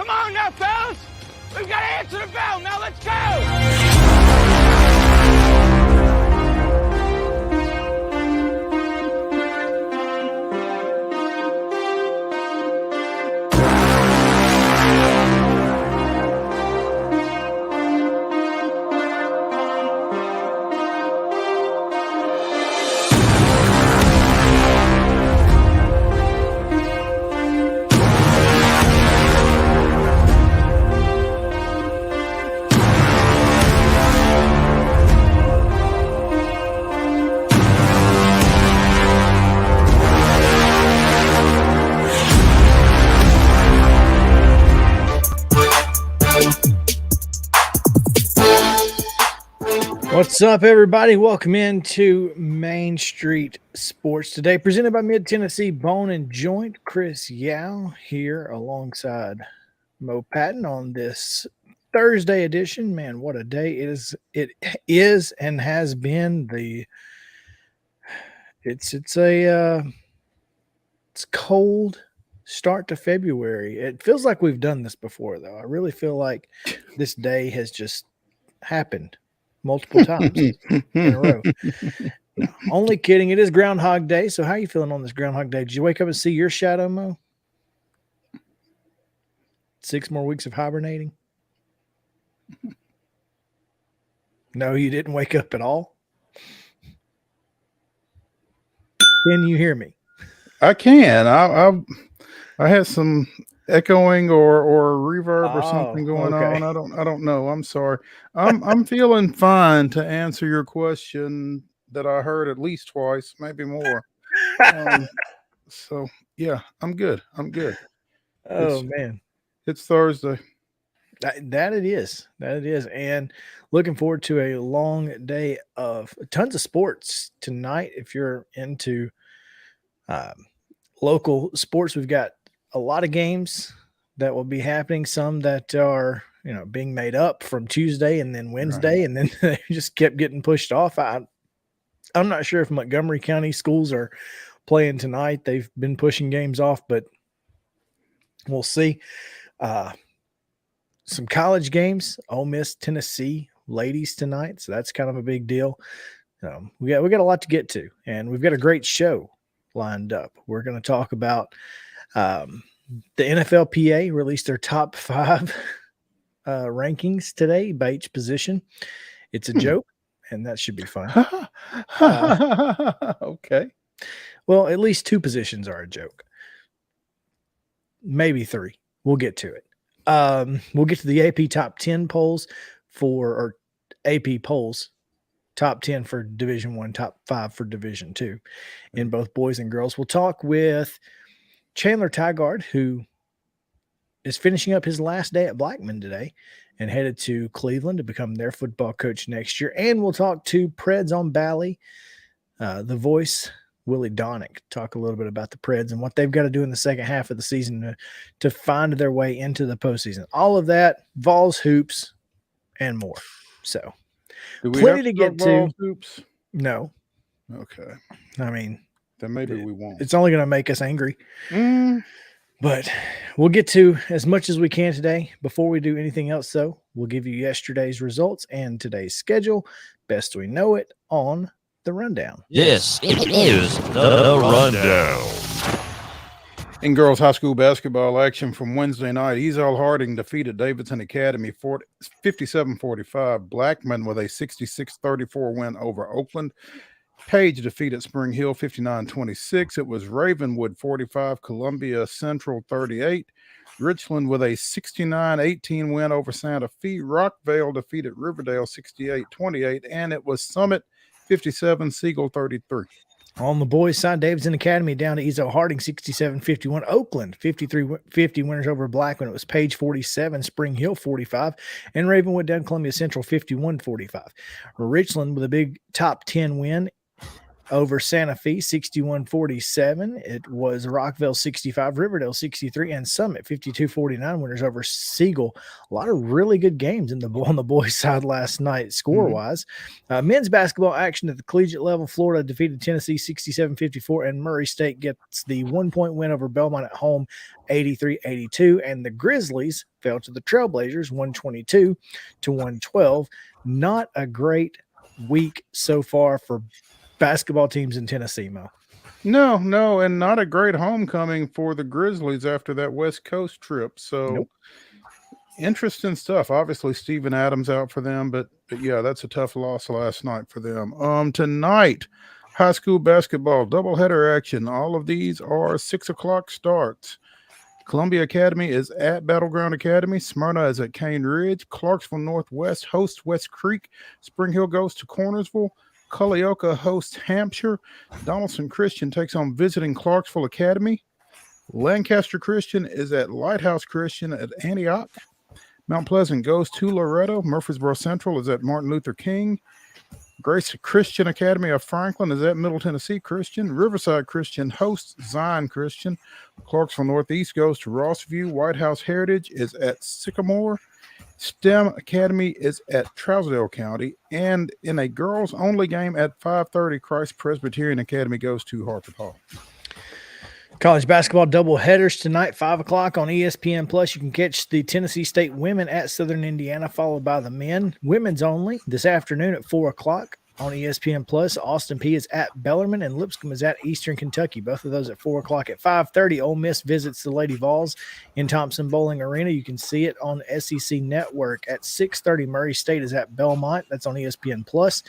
Come on now, fellas. We've got to answer the bell. Now let's go. What's up, everybody? Welcome into Main Street Sports today, presented by Mid-Tennessee Bone and Joint. Chris Yow here alongside Mo Patton on this Thursday edition. Man, what a day it is! It is and has been it's cold start to February. It feels like we've done this before, though. I really feel like this day has just happened multiple times in a row. No, only kidding. It is Groundhog Day. So how are you feeling on this Groundhog Day? Did you wake up and see your shadow, Mo? 6 more weeks of hibernating? No, you didn't wake up at all? Can you hear me? I can. I had some echoing or reverb or something going on. I don't know. I'm sorry. I'm feeling fine to answer your question that I heard at least twice, maybe more. So yeah, I'm good. Man, it's Thursday. That it is. And looking forward to a long day of tons of sports tonight. If you're into local sports, we've got a lot of games that will be happening, some that are, being made up from Tuesday and then Wednesday, right. And then they just kept getting pushed off. I'm not sure if Montgomery County schools are playing tonight. They've been pushing games off, but we'll see. Some college games, Ole Miss, Tennessee ladies tonight. So that's kind of a big deal. We got a lot to get to, and we've got a great show lined up. We're going to talk about the NFLPA released their top 5 rankings today by each position. It's a joke, and that should be fun. Okay. Well, at least 2 positions are a joke. Maybe 3. We'll get to it. We'll get to the AP top 10 polls or AP polls. Top 10 for Division I, top 5 for Division II in both boys and girls. We'll talk with Chandler TYGARD, who is finishing up his last day at Blackman today and headed to Cleveland to become their football coach next year. And we'll talk to Preds on Bally, the voice, Willie DAUNIC, talk a little bit about the Preds and what they've got to do in the second half of the season to find their way into the postseason. All of that, Vols, hoops, and more. So plenty to get to. Hoops? No. Okay. I mean, then maybe we won't. It's only going to make us angry. But we'll get to as much as we can today. Before we do anything else, though, we'll give you yesterday's results and today's schedule. Best we know it on the Rundown. This is the Rundown. In girls high school basketball action from Wednesday night, Easel Harding defeated Davidson Academy 57-45. Blackman with a 66-34 win over Oakland. Page defeated Spring Hill 59-26. It was Ravenwood 45, Columbia Central 38. Richland with a 69-18 win over Santa Fe. Rockvale defeated Riverdale 68-28, and it was Summit 57, Siegel 33. On the boys' side, Davidson Academy down to Easel Harding 67-51. Oakland 53-50 winners over Blackman. It was Page 47, Spring Hill 45, and Ravenwood down Columbia Central 51-45. Richland with a big top 10 win over Santa Fe 61-47. It was Rockville 65, Riverdale 63, and Summit 52-49 winners over Siegel. A lot of really good games on the boys' side last night, score-wise. Men's basketball action at the collegiate level. Florida defeated Tennessee 67-54, and Murray State gets the 1-point win over Belmont at home 83-82, and the Grizzlies fell to the Trailblazers 122-112. Not a great week so far for basketball teams in Tennessee, Mo. No, and not a great homecoming for the Grizzlies after that West Coast trip. So interesting stuff. Obviously, Steven Adams out for them, but yeah, that's a tough loss last night for them. Tonight, high school basketball doubleheader action. All of these are 6 o'clock starts. Columbia Academy is at Battleground Academy. Smyrna is at Cane Ridge. Clarksville Northwest hosts West Creek. Spring Hill goes to Cornersville. Culleoka hosts Hampshire. Donaldson Christian takes on visiting Clarksville Academy. Lancaster Christian is at Lighthouse Christian at Antioch. Mount Pleasant goes to Loretto. Murfreesboro Central is at Martin Luther King. Grace Christian Academy of Franklin is at Middle Tennessee Christian. Riverside Christian hosts Zion Christian. Clarksville Northeast goes to Rossview. White House Heritage is at Sycamore. STEM Academy is at Trousdale County. And in a girls-only game at 5:30, Christ Presbyterian Academy goes to Harpeth Hall. College basketball double headers tonight, 5 o'clock on ESPN Plus. You can catch the Tennessee State women at Southern Indiana, followed by the men. Women's only this afternoon at 4 o'clock on ESPN Plus. Austin P is at Bellarmine, and Lipscomb is at Eastern Kentucky. Both of those at 4 o'clock. At 5:30, Ole Miss visits the Lady Vols in Thompson Bowling Arena. You can see it on SEC Network. At 6:30, Murray State is at Belmont. That's on ESPN Plus.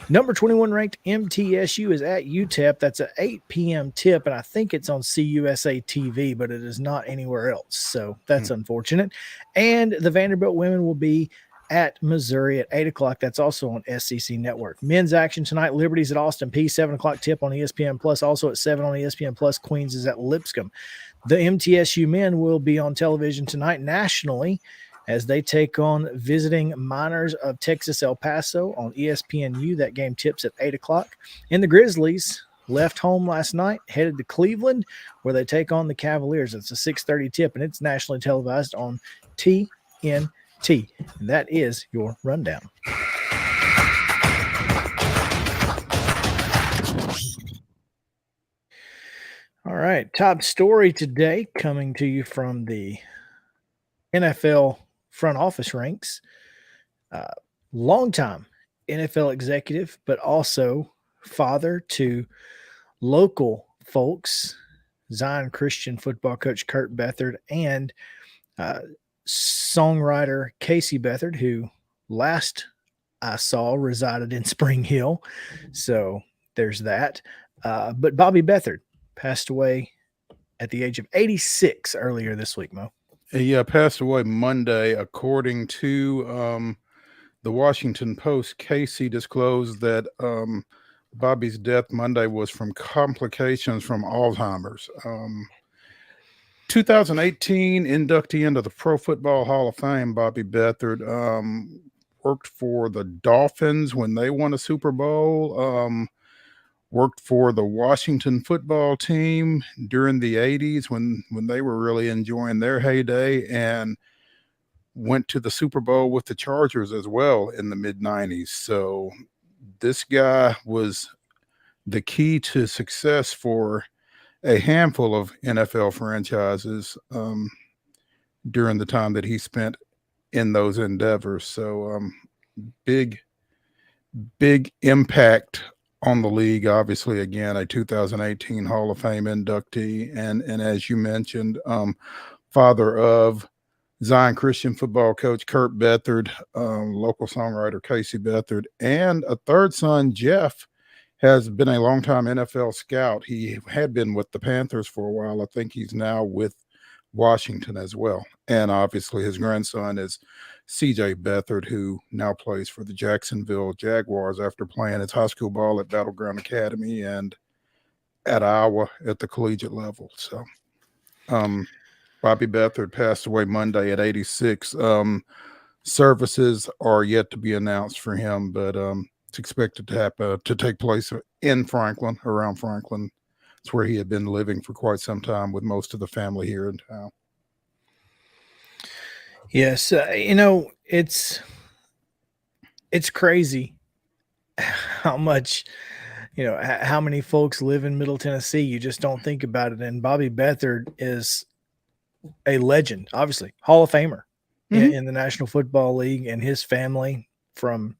Number 21 ranked MTSU is at UTEP. That's an 8 p.m. tip, and I think it's on CUSA TV, but it is not anywhere else. So that's unfortunate. And the Vanderbilt women will be at Missouri at 8 o'clock. That's also on SEC Network. Men's action tonight. Liberty's at Austin P. 7 o'clock tip on ESPN Plus. Also at 7 on ESPN Plus. Queens is at Lipscomb. The MTSU men will be on television tonight nationally as they take on visiting Miners of Texas El Paso on ESPNU. That game tips at 8 o'clock. And the Grizzlies left home last night, headed to Cleveland, where they take on the Cavaliers. It's a 6:30 tip, and it's nationally televised on TNT. And that is your rundown. All right, top story today coming to you from the NFL front office ranks. Longtime NFL executive, but also father to local folks, Zion Christian football coach Kurt Beathard, and songwriter Casey Beathard, who last I saw resided in Spring Hill. So there's that. But Bobby Beathard passed away at the age of 86 earlier this week, Mo. Yeah, passed away Monday. According to the Washington Post, Casey disclosed that Bobby's death Monday was from complications from Alzheimer's. 2018 inductee into the Pro Football Hall of Fame, Bobby Beathard worked for the Dolphins when they won a Super Bowl. Worked for the Washington football team during the 80s when they were really enjoying their heyday, and went to the Super Bowl with the Chargers as well in the mid-90s. So this guy was the key to success for a handful of NFL franchises during the time that he spent in those endeavors. So big impact on the league. Obviously, again, a 2018 Hall of Fame inductee, and as you mentioned, father of Zion Christian football coach Kurt Beathard, local songwriter Casey Beathard, and a third son, Jeff, has been a longtime NFL scout. He had been with the Panthers for a while. I think he's now with Washington as well. And obviously his grandson is CJ Beathard, who now plays for the Jacksonville Jaguars after playing his high school ball at Battleground Academy and at Iowa at the collegiate level. So Bobby Beathard passed away Monday at 86. Services are yet to be announced for him, but It's expected to happen to take place in Franklin, around Franklin. It's where he had been living for quite some time with most of the family here in town. Yes, it's crazy how much, how many folks live in Middle Tennessee. You just don't think about it. And Bobby Beathard is a legend, obviously, Hall of Famer in the National Football League, and his family, from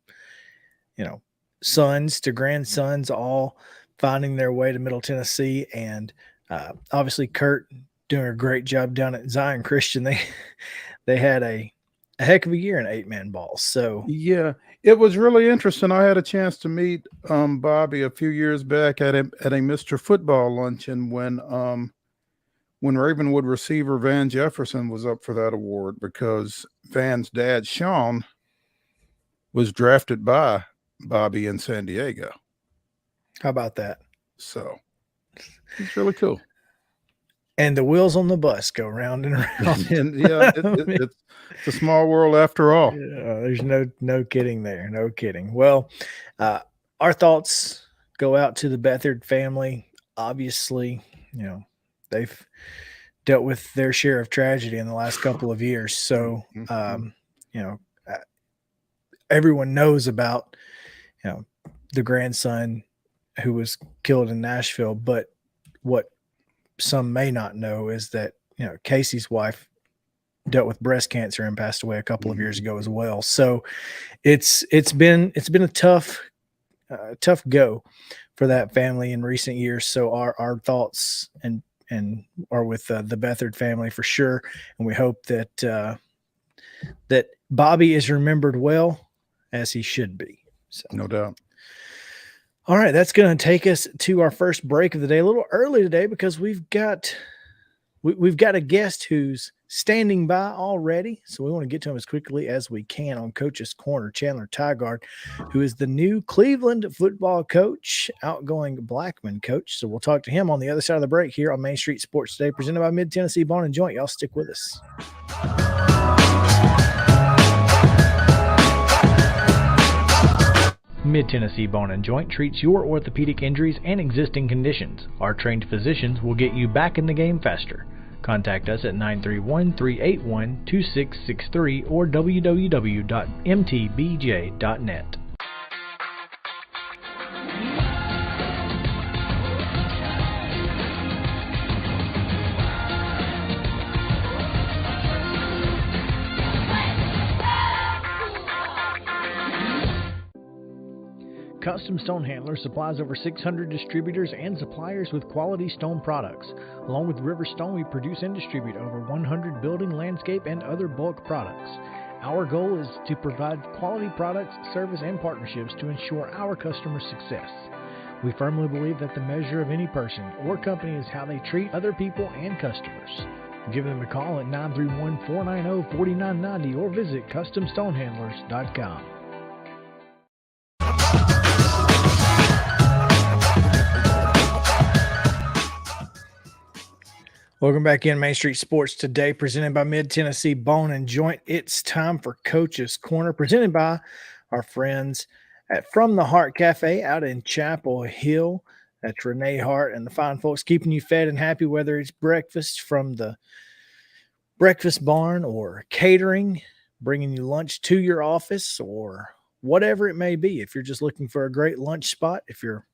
sons to grandsons, all finding their way to Middle Tennessee. And obviously Kurt doing a great job down at Zion Christian. They had a heck of a year in 8-man balls. So yeah, it was really interesting. I had a chance to meet Bobby a few years back at a Mr. Football luncheon when Ravenwood receiver Van Jefferson was up for that award, because Van's dad, Sean, was drafted by Bobby in San Diego. How about that? So it's really cool. And the wheels on the bus go round and round. And yeah, it's a small world after all. There's no kidding there. No kidding. Well, our thoughts go out to the Beathard family. Obviously, they've dealt with their share of tragedy in the last couple of years. So, everyone knows about, the grandson who was killed in Nashville. But what some may not know is that, Casey's wife dealt with breast cancer and passed away a couple of years ago as well. So it's been a tough go for that family in recent years. So our thoughts and are with the Beathard family for sure. And we hope that that Bobby is remembered well, as he should be. So. No doubt. All right, that's going to take us to our first break of the day. A little early today because we've got a guest who's standing by already. So we want to get to him as quickly as we can on Coach's Corner. Chandler TYGARD, who is the new Cleveland football coach, outgoing Blackman coach. So we'll talk to him on the other side of the break here on Main Street Sports Today, presented by Mid-Tennessee Bone and Joint. Y'all stick with us. Mid-Tennessee Bone and Joint treats your orthopedic injuries and existing conditions. Our trained physicians will get you back in the game faster. Contact us at 931-381-2663 or www.mtbj.net. Custom Stone Handler supplies over 600 distributors and suppliers with quality stone products. Along with River Stone, we produce and distribute over 100 building, landscape, and other bulk products. Our goal is to provide quality products, service, and partnerships to ensure our customers' success. We firmly believe that the measure of any person or company is how they treat other people and customers. Give them a call at 931-490-4990 or visit CustomStonehandlers.com. Welcome back in Main Street Sports Today, presented by Mid-Tennessee Bone and Joint. It's time for Coach's Corner, presented by our friends at From the Heart Cafe out in Chapel Hill. That's Renee Hart and the fine folks keeping you fed and happy, whether it's breakfast from the breakfast barn or catering, bringing you lunch to your office, or whatever it may be. If you're just looking for a great lunch spot, if you're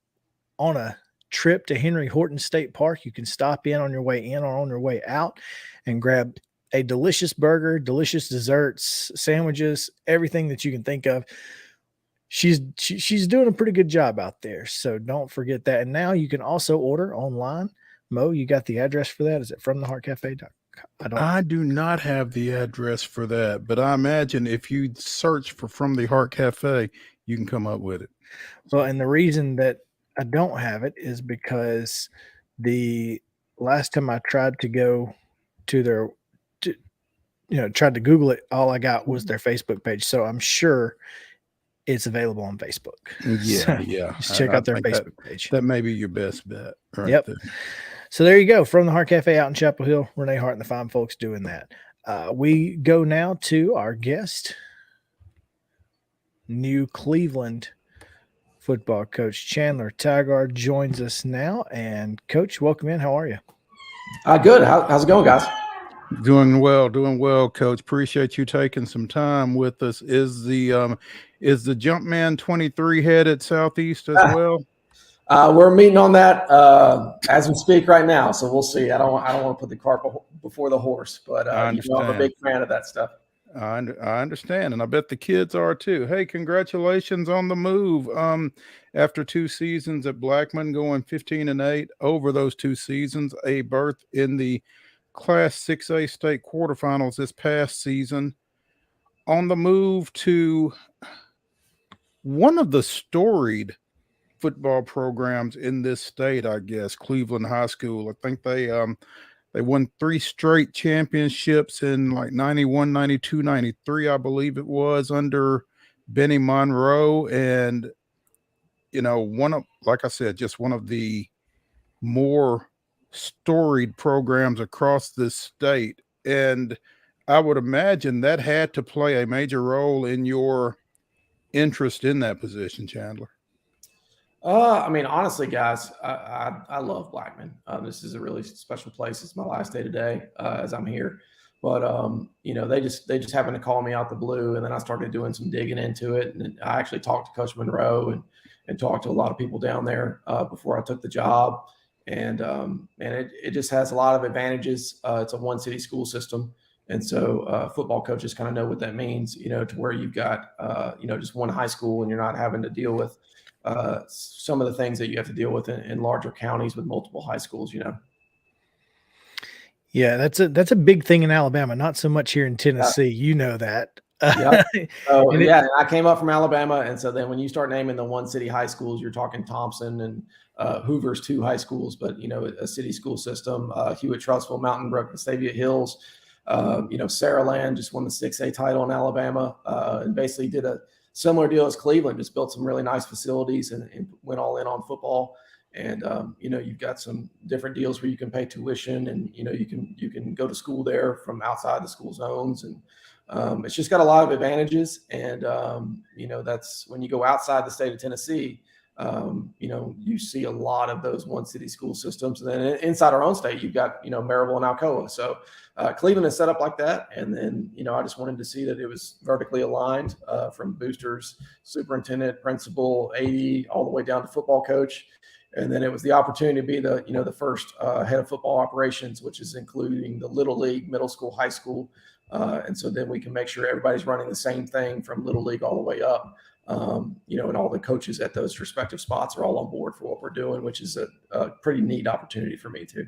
on a trip to Henry Horton State Park, you can stop in on your way in or on your way out and grab a delicious burger, delicious desserts, sandwiches, everything that you can think of. She's doing a pretty good job out there, so don't forget that. And now you can also order online. Mo, you got the address for that? Is it fromtheheartcafe.com? I do not have the address for that, but I imagine if you search for From the Heart Cafe, you can come up with it. Well, and the reason that I don't have it is because the last time I tried to go to their, tried to Google it, all I got was their Facebook page. So I'm sure it's available on Facebook. Yeah, so yeah. Just check out their Facebook page. That may be your best bet. Right. Yep. There. So there you go. From the Heart Cafe out in Chapel Hill, Renee Hart and the fine folks doing that. We go now to our guest, new Cleveland football coach Chandler TYGARD joins us now. And Coach, welcome in. How are you? Good. How's it going, guys? Doing well, Coach. Appreciate you taking some time with us. Is the Jumpman 23 headed southeast as well? We're meeting on that as we speak right now, so we'll see. I don't want to put the cart before the horse, but I'm a big fan of that stuff. I understand, and I bet the kids are too. Hey, congratulations on the move. After 2 seasons at Blackman, going 15-8 over those 2 seasons, a berth in the Class 6A state quarterfinals this past season. On the move to one of the storied football programs in this state, I guess, Cleveland High School. I think they won 3 straight championships in like 91, 92, 93, I believe it was, under Benny Monroe. And, you know, like I said, just one of the more storied programs across this state. And I would imagine that had to play a major role in your interest in that position, Chandler. I mean, honestly, guys, I love Blackman. This is a really special place. It's my last day today as I'm here. But you know, they just happened to call me out the blue, and then I started doing some digging into it. And I actually talked to Coach Monroe and talked to a lot of people down there before I took the job. And it just has a lot of advantages. It's a one city school system. And so football coaches kind of know what that means, you know, to where you've got, you know, just one high school and you're not having to deal with some of the things that you have to deal with in larger counties with multiple high schools, you know. Yeah, that's a big thing in Alabama, not so much here in Tennessee. You know that. Yeah. And I came up from Alabama. And so then when you start naming the one city high schools, you're talking Thompson and Hoover's 2 high schools, but, you know, a city school system, Hewitt, Trussville, Mountain Brook, Vestavia Hills, you know, Saraland just won the 6A title in Alabama and basically did a similar deal as Cleveland, just built some really nice facilities and went all in on football. And, you know, you've got some different deals where you can pay tuition and, you know, you can go to school there from outside the school zones. And it's just got a lot of advantages. And, you know, that's when you go outside the state of Tennessee, you know, you see a lot of those one city school systems. And then inside our own state, you've got, you know, Maryville and Alcoa. So Cleveland is set up like that. And then, you know, I just wanted to see that it was vertically aligned from boosters, superintendent, principal, AD, all the way down to football coach. And then it was the opportunity to be the, you know, the first head of football operations, which is including the little league, middle school, high school. And so then we can make sure everybody's running the same thing from little league all the way up. You know, and all the coaches at those respective spots are all on board for what we're doing, which is a pretty neat opportunity for me too.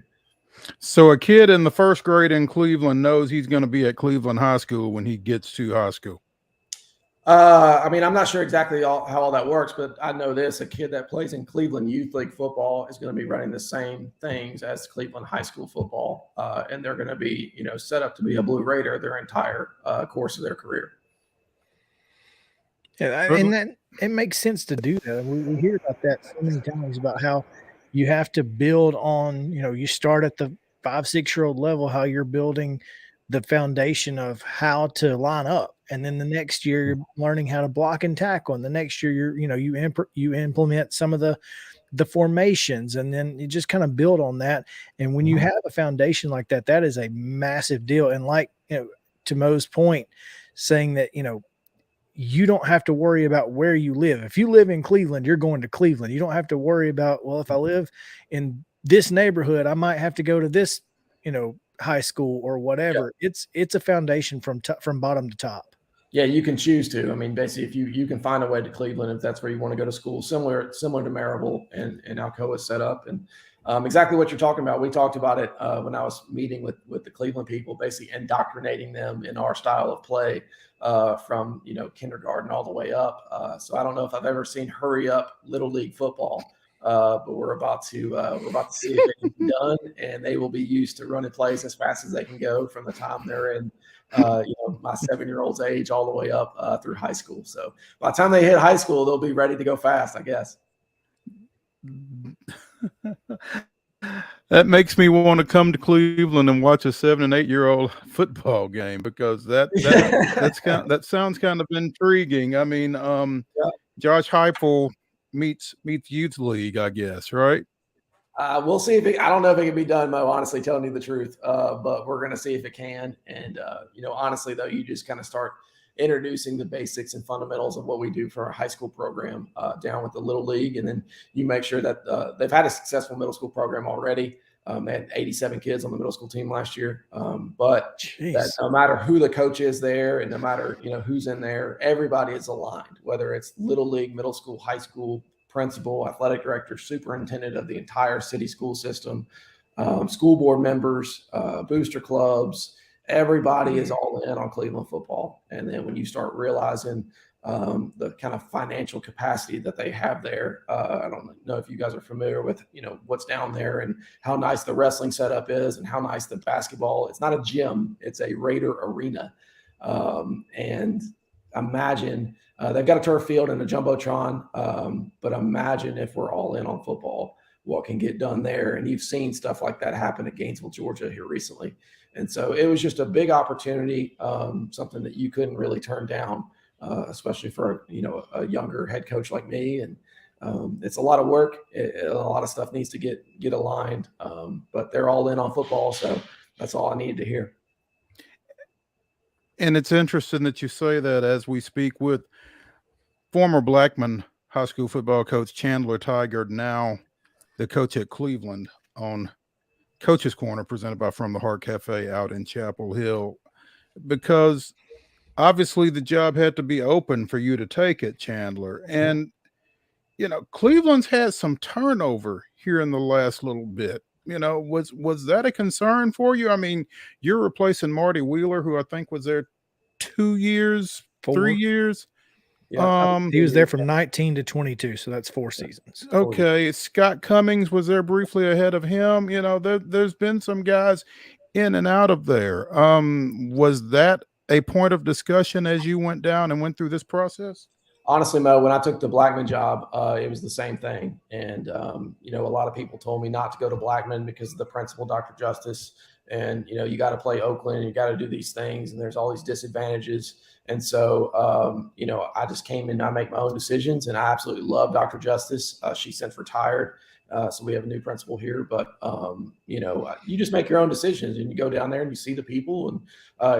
So a kid in the 1st grade in Cleveland knows he's going to be at Cleveland High School when he gets to high school. I mean, I'm not sure exactly how all that works, but I know this: a kid that plays in Cleveland Youth League football is going to be running the same things as Cleveland High School football, and they're going to be, you know, set up to be a Blue Raider their entire course of their career. Yeah, and that it makes sense to do that. We hear about that so many times about how you have to build on, you know, you start at the 5-6-year-old level, how you're building the foundation of how to line up. And then the next year you're learning how to block and tackle. And the next year you implement some of the formations, and then you just kind of build on that. And when you have a foundation like that, that is a massive deal. And like, you know, to Mo's point, saying that, you know, you don't have to worry about where you live. If you live in Cleveland, you're going to Cleveland. You don't have to worry about, well, if I live in this neighborhood, I might have to go to this, you know, high school or whatever. Yeah. It's a foundation from bottom to top. Yeah, you can choose to. I mean, basically, if you can find a way to Cleveland, if that's where you want to go to school, similar to Maryville and Alcoa set up. And exactly what you're talking about. We talked about it when I was meeting with the Cleveland people, basically indoctrinating them in our style of play from, you know, kindergarten all the way up. So I don't know if I've ever seen hurry up little league football, but we're about to see it being done, and they will be used to running plays as fast as they can go from the time they're in, you know, my 7-year-old's age all the way up through high school. So by the time they hit high school, they'll be ready to go fast, I guess. That makes me want to come to Cleveland and watch a 7- and 8-year-old football game, because that sounds kind of intriguing. I mean, Josh Heupel meets youth league, I guess, right? We'll see if I don't know if it can be done, Mo, honestly, telling you the truth. But we're going to see if it can. And, honestly, though, you just kind of start introducing the basics and fundamentals of what we do for our high school program down with the Little League. And then you make sure that they've had a successful middle school program already. They had 87 kids on the middle school team last year. But that no matter who the coach is there and no matter, who's in there, everybody is aligned, whether it's Little League, middle school, high school, principal, athletic director, superintendent of the entire city school system, school board members, booster clubs. Everybody is all in on Cleveland football. And then when you start realizing the kind of financial capacity that they have there, I don't know if you guys are familiar with, what's down there and how nice the wrestling setup is and how nice the basketball. It's not a gym, it's a Raider arena. And imagine they've got a turf field and a jumbotron, but imagine if we're all in on football, what can get done there. And you've seen stuff like that happen at Gainesville, Georgia here recently. And so it was just a big opportunity, something that you couldn't really turn down, especially for, a younger head coach like me. And it's a lot of work. A lot of stuff needs to get aligned, but they're all in on football. So that's all I needed to hear. And it's interesting that you say that as we speak with former Blackman high school football coach Chandler TYGARD, now the coach at Cleveland, on Coach's Corner, presented by From the Heart Cafe out in Chapel Hill, because obviously the job had to be open for you to take it, Chandler. And, Cleveland's had some turnover here in the last little bit. Was that a concern for you? I mean, you're replacing Marty Wheeler, who I think was there 2 years, 3 years. Yeah, he was there from 19 to 22, so that's 4 seasons. Okay, Scott Cummings was there briefly ahead of him. There's been some guys in and out of there. Was that a point of discussion as you went down and went through this process? Honestly, Mo, when I took the Blackman job, it was the same thing. And, a lot of people told me not to go to Blackman because of the principal, Dr. Justice. And, you got to play Oakland, you got to do these things, and there's all these disadvantages. And so, I just came in, I make my own decisions, and I absolutely love Dr. Justice. She's since retired. So we have a new principal here, but, you just make your own decisions and you go down there and you see the people, and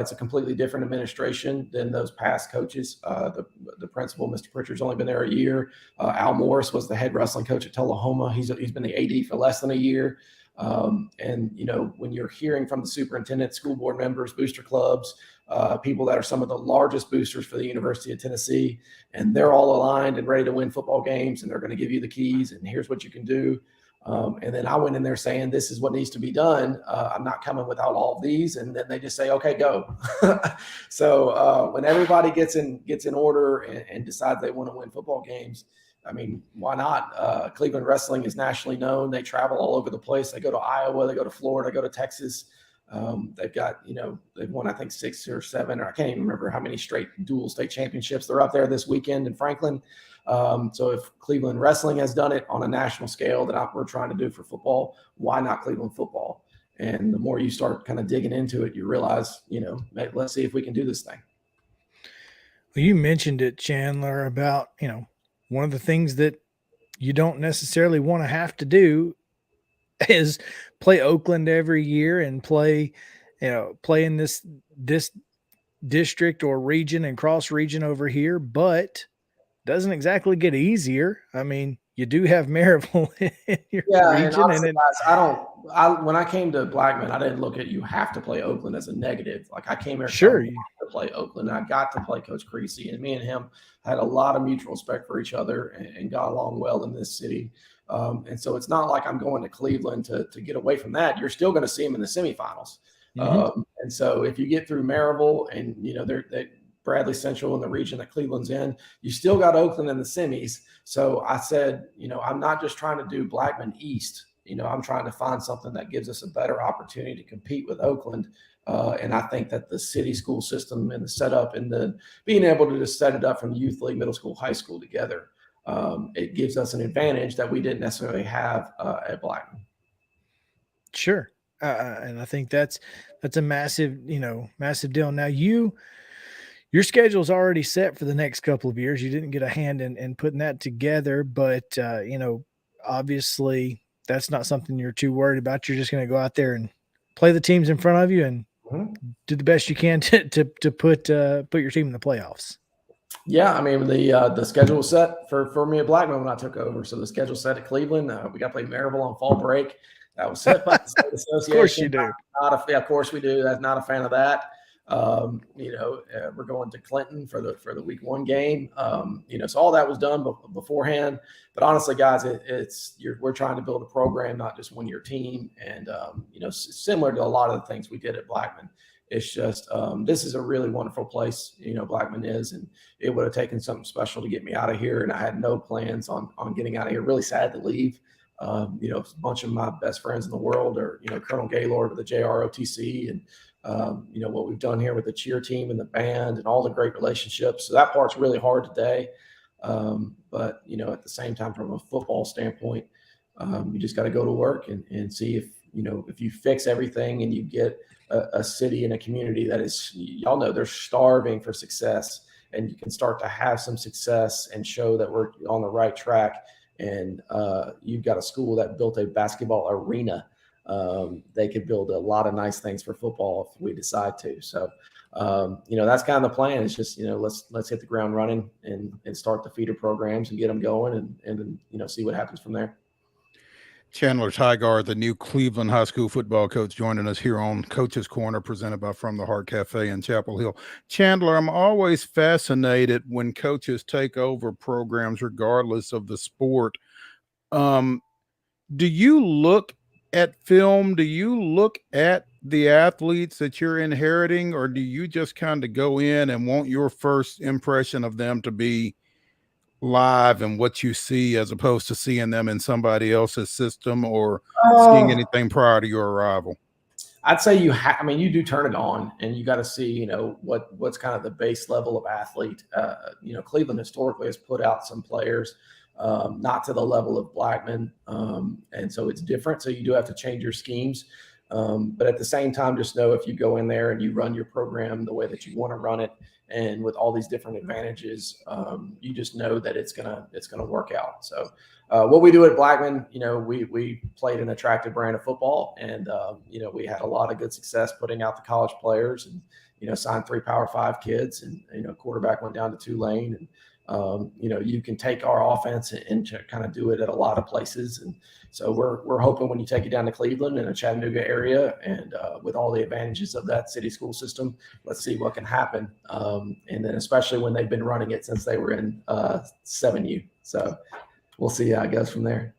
it's a completely different administration than those past coaches. The principal, Mr. Pritchard's only been there a year. Al Morris was the head wrestling coach at Tullahoma. He's been the AD for less than a year. And, when you're hearing from the superintendent, school board members, booster clubs, people that are some of the largest boosters for the University of Tennessee, and they're all aligned and ready to win football games, and they're going to give you the keys, and here's what you can do. And then I went in there saying, this is what needs to be done. I'm not coming without all of these. And then they just say, okay, go. So when everybody gets in order and decides they want to win football games, I mean, why not? Cleveland wrestling is nationally known. They travel all over the place. They go to Iowa, they go to Florida, they go to Texas. They've got, they've won, I think 6 or 7, or I can't even remember how many straight dual state championships. They're up there this weekend in Franklin. So if Cleveland wrestling has done it on a national scale that we're trying to do for football, why not Cleveland football? And the more you start kind of digging into it, you realize, let's see if we can do this thing. Well, you mentioned it, Chandler, about, one of the things that you don't necessarily want to have to do is play Oakland every year and play in this district or region and cross region over here, but doesn't exactly get easier. I mean, you do have Maryville in your region. And when I came to Blackman, I didn't look at you have to play Oakland as a negative. Like I came here to play Oakland, and I got to play Coach Creasy, and me and him had a lot of mutual respect for each other and got along well in this city. And so it's not like I'm going to Cleveland to get away from that. You're still going to see him in the semifinals. Mm-hmm. And so if you get through Maryville and, they're Bradley Central in the region that Cleveland's in, you still got Oakland in the semis. So I said, I'm not just trying to do Blackman East. I'm trying to find something that gives us a better opportunity to compete with Oakland. And I think that the city school system and the setup and the being able to just set it up from youth league, middle school, high school together, it gives us an advantage that we didn't necessarily have at Blackman. Sure. And I think that's a massive, massive deal. Now your schedule's already set for the next couple of years. You didn't get a hand in putting that together, but obviously that's not something you're too worried about. You're just going to go out there and play the teams in front of you and do the best you can to put your team in the playoffs. Yeah, I mean the schedule was set for me at Blackman when I took over. So the schedule set at Cleveland. We got to play Maryville on fall break. That was set by the state association. Of course you do. Of course we do. That's not a fan of that. We're going to Clinton for the week 1 game. So all that was done beforehand. But honestly, guys, we're trying to build a program, not just one year team. And similar to a lot of the things we did at Blackman. It's just this is a really wonderful place. Blackman is, and it would have taken something special to get me out of here. And I had no plans on getting out of here. Really sad to leave. A bunch of my best friends in the world are, Colonel Gaylord with the JROTC and, what we've done here with the cheer team and the band and all the great relationships. So that part's really hard today. But at the same time, from a football standpoint, you just got to go to work and see if you fix everything and you get a city and a community that is, y'all know, they're starving for success, and you can start to have some success and show that we're on the right track. And you've got a school that built a basketball arena. They could build a lot of nice things for football if we decide to. So, that's kind of the plan. It's just, let's hit the ground running and start the feeder programs and get them going and see what happens from there. Chandler TYGARD, the new Cleveland high school football coach, joining us here on Coach's Corner, presented by From the Heart Cafe in Chapel Hill. Chandler, I'm always fascinated when coaches take over programs, regardless of the sport. Do you look at film? Do you look at the athletes that you're inheriting, or do you just kind of go in and want your first impression of them to be live and what you see, as opposed to seeing them in somebody else's system or seeing anything prior to your arrival? I'd say you do turn it on, and you got to see, what's kind of the base level of athlete. Cleveland historically has put out some players, not to the level of Blackman. And so it's different. So you do have to change your schemes. But at the same time, just know if you go in there and you run your program the way that you want to run it, and with all these different advantages, you just know that it's gonna work out. So what we do at Blackman, we played an attractive brand of football, and we had a lot of good success putting out the college players, and signed 3 Power 5 kids, and quarterback went down to Tulane, and you can take our offense and kind of do it at a lot of places. And so we're hoping when you take it down to Cleveland in a Chattanooga area, and with all the advantages of that city school system, let's see what can happen. And then especially when they've been running it since they were in 7U. So we'll see how it goes from there.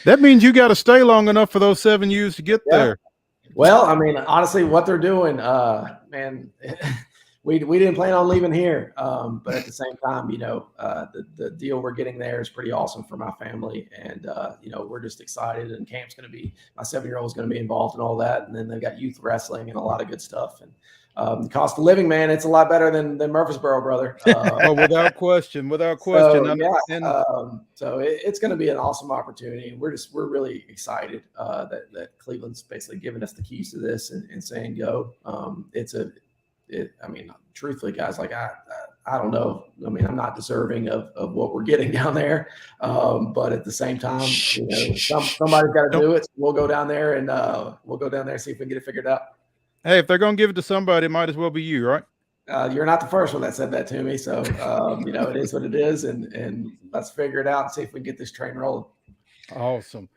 That means you got to stay long enough for those 7 U's to get there. Well, I mean, honestly, what they're doing, man, we didn't plan on leaving here. But at the same time, the deal we're getting there is pretty awesome for my family. And, we're just excited, and camp's going to be, my 7-year-old is going to be involved in all that. And then they've got youth wrestling and a lot of good stuff. And the cost of living, man, it's a lot better than Murfreesboro, brother. Without question. So it's going to be an awesome opportunity. And we're really excited that Cleveland's basically giving us the keys to this and saying go. Truthfully, guys, like I don't know. I mean, I'm not deserving of what we're getting down there. But at the same time, somebody's got to do it. So we'll go down there and see if we can get it figured out. Hey, if they're going to give it to somebody, it might as well be you, right? You're not the first one that said that to me. So, it is what it is. And let's figure it out and see if we can get this train rolling. Awesome.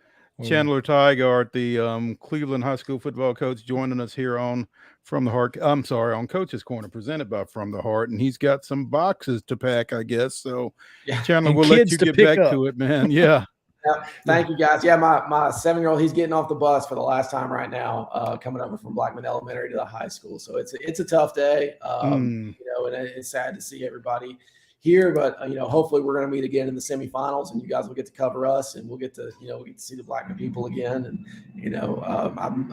Chandler TYGARD, the Cleveland high school football coach, joining us here on on Coach's Corner, presented by From the Heart. And he's got some boxes to pack, I guess. So, yeah. Chandler, we'll let you get back to it, man. Yeah. Yeah, thank you, guys. Yeah, my 7-year-old, he's getting off the bus for the last time right now, coming over from Blackman Elementary to the high school. So it's a tough day, and it's sad to see everybody here. But hopefully we're going to meet again in the semifinals, and you guys will get to cover us, and we'll get to see the Blackman people again. And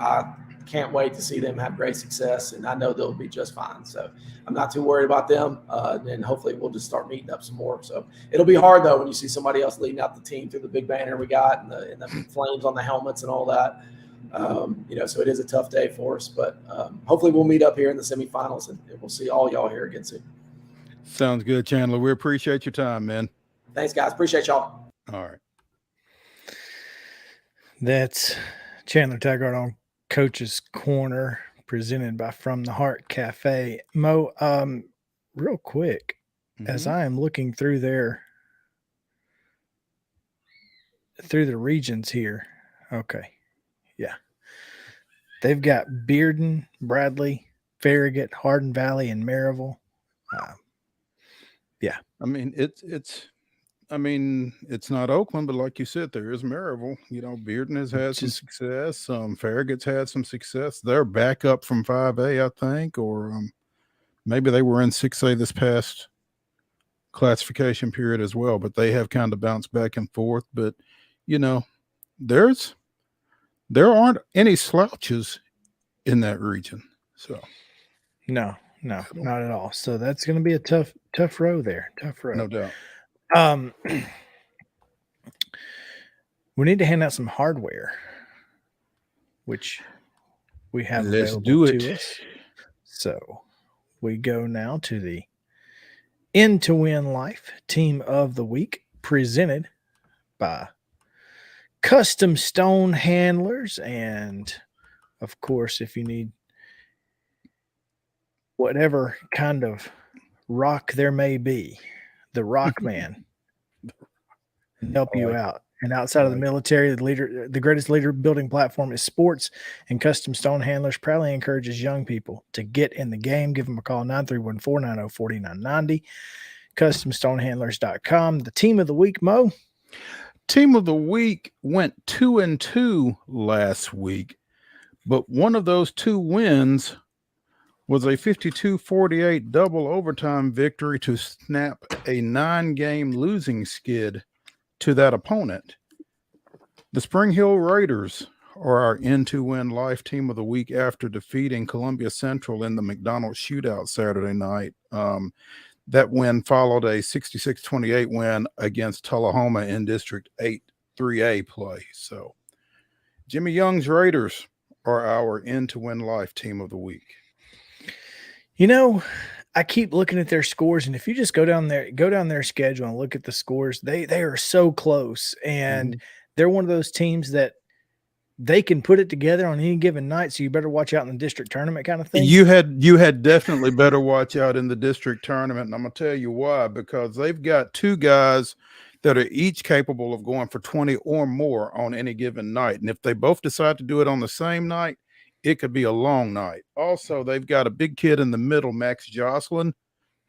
I can't wait to see them have great success, and I know they'll be just fine. So I'm not too worried about them. And hopefully we'll just start meeting up some more. So it'll be hard though when you see somebody else leading out the team through the big banner we got and the flames on the helmets and all that. So it is a tough day for us, but hopefully we'll meet up here in the semifinals, and we'll see all y'all here again soon. Sounds good, Chandler. We appreciate your time, man. Thanks, guys. Appreciate y'all. All right. That's Chandler TYGARD on Coach's Corner, presented by From the Heart Cafe. Mo, real quick, as I am looking through the regions here. Okay. Yeah. They've got Bearden, Bradley, Farragut, Hardin Valley, and Maryville. Yeah. I mean, it's not Oakland, but like you said, there is Maryville. Bearden has had some success. Farragut's had some success. They're back up from 5A, I think, or maybe they were in 6A this past classification period as well, but they have kind of bounced back and forth. But, there aren't any slouches in that region. So no, not at all. So that's going to be a tough row there. Tough row. No doubt. We need to hand out some hardware, which we have Let's available do it. to us. So we go now to the In to Win Life Team of the Week, presented by Custom Stone Handlers. And of course, if you need whatever kind of rock there may be, the Rock Man can help you out. And outside of the military, the greatest leader building platform is sports, and Custom Stone Handlers proudly encourages young people to get in the game. Give them a call, 931-490-4990, CustomStonehandlers.com. The team of the week, Mo? Team of the week went 2-2 last week, but one of those 2 wins was a 52-48 double overtime victory to snap a 9-game losing skid to that opponent. The Spring Hill Raiders are our In-to-Win Life Team of the Week after defeating Columbia Central in the McDonald's shootout Saturday night. That win followed a 66-28 win against Tullahoma in District 8 3A play. So Jimmy Young's Raiders are our In-to-Win Life Team of the Week. I keep looking at their scores, and if you just go down their schedule and look at the scores, they are so close, and they're one of those teams that they can put it together on any given night. So you better watch out in the district tournament kind of thing. You had definitely better watch out in the district tournament, and I'm gonna tell you why, because they've got 2 guys that are each capable of going for 20 or more on any given night, and if they both decide to do it on the same night, it could be a long night. Also, they've got a big kid in the middle, Max Jocelyn,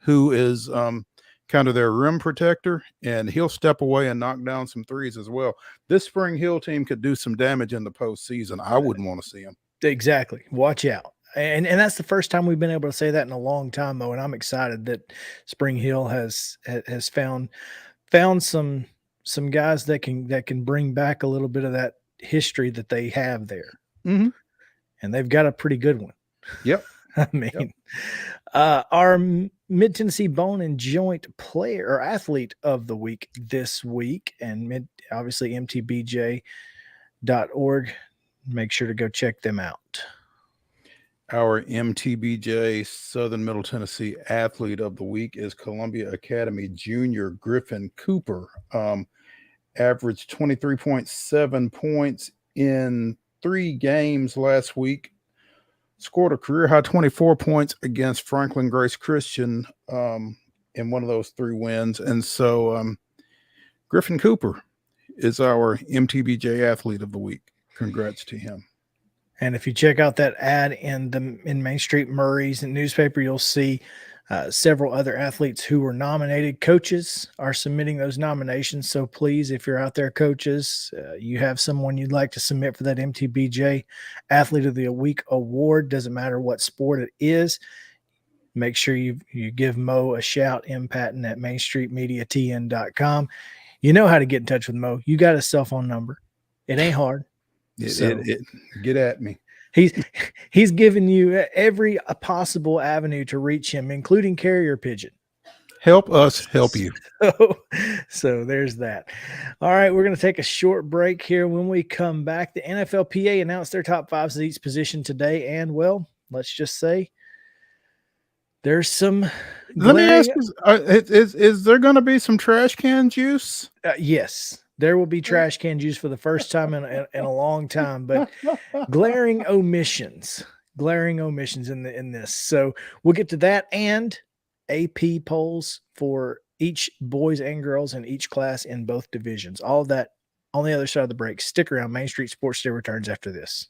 who is kind of their rim protector, and he'll step away and knock down some threes as well. This Spring Hill team could do some damage in the postseason. I wouldn't want to see them. Exactly. Watch out. And that's the first time we've been able to say that in a long time, though, and I'm excited that Spring Hill has found some guys that can bring back a little bit of that history that they have there. Mm-hmm. And they've got a pretty good one. Yep. I mean, our Mid-Tennessee Bone and Joint player or athlete of the week this week, and obviously mtbj.org. Make sure to go check them out. Our MTBJ Southern Middle Tennessee athlete of the week is Columbia Academy junior Griffin Cooper. Averaged 23.7 points in 3 games last week, scored a career high 24 points against Franklin Grace Christian in one of those 3 wins. And so Griffin Cooper is our MTBJ athlete of the week. Congrats to him. And if you check out that ad in Main Street Murray's newspaper, you'll see several other athletes who were nominated. Coaches are submitting those nominations. So please, if you're out there, coaches, you have someone you'd like to submit for that MTBJ Athlete of the Week award. Doesn't matter what sport it is. Make sure you give Mo a shout, M. Patton at mainstreetmediatn.com. You know how to get in touch with Mo. You got his cell phone number. It ain't hard. Get at me. He's given you every possible avenue to reach him, including carrier pigeon. Help us help you. So there's that. All right, we're going to take a short break here. When we come back, the NFLPA announced their top fives at each position today. And, well, let's just say there's some Let me ask glaring- you, is there going to be some trash can juice? yes, there will be trash can juice for the first time in a long time, but glaring omissions in this. So we'll get to that and AP polls for each boys and girls in each class in both divisions. All of that on the other side of the break. Stick around. Main Street Sports Day returns after this.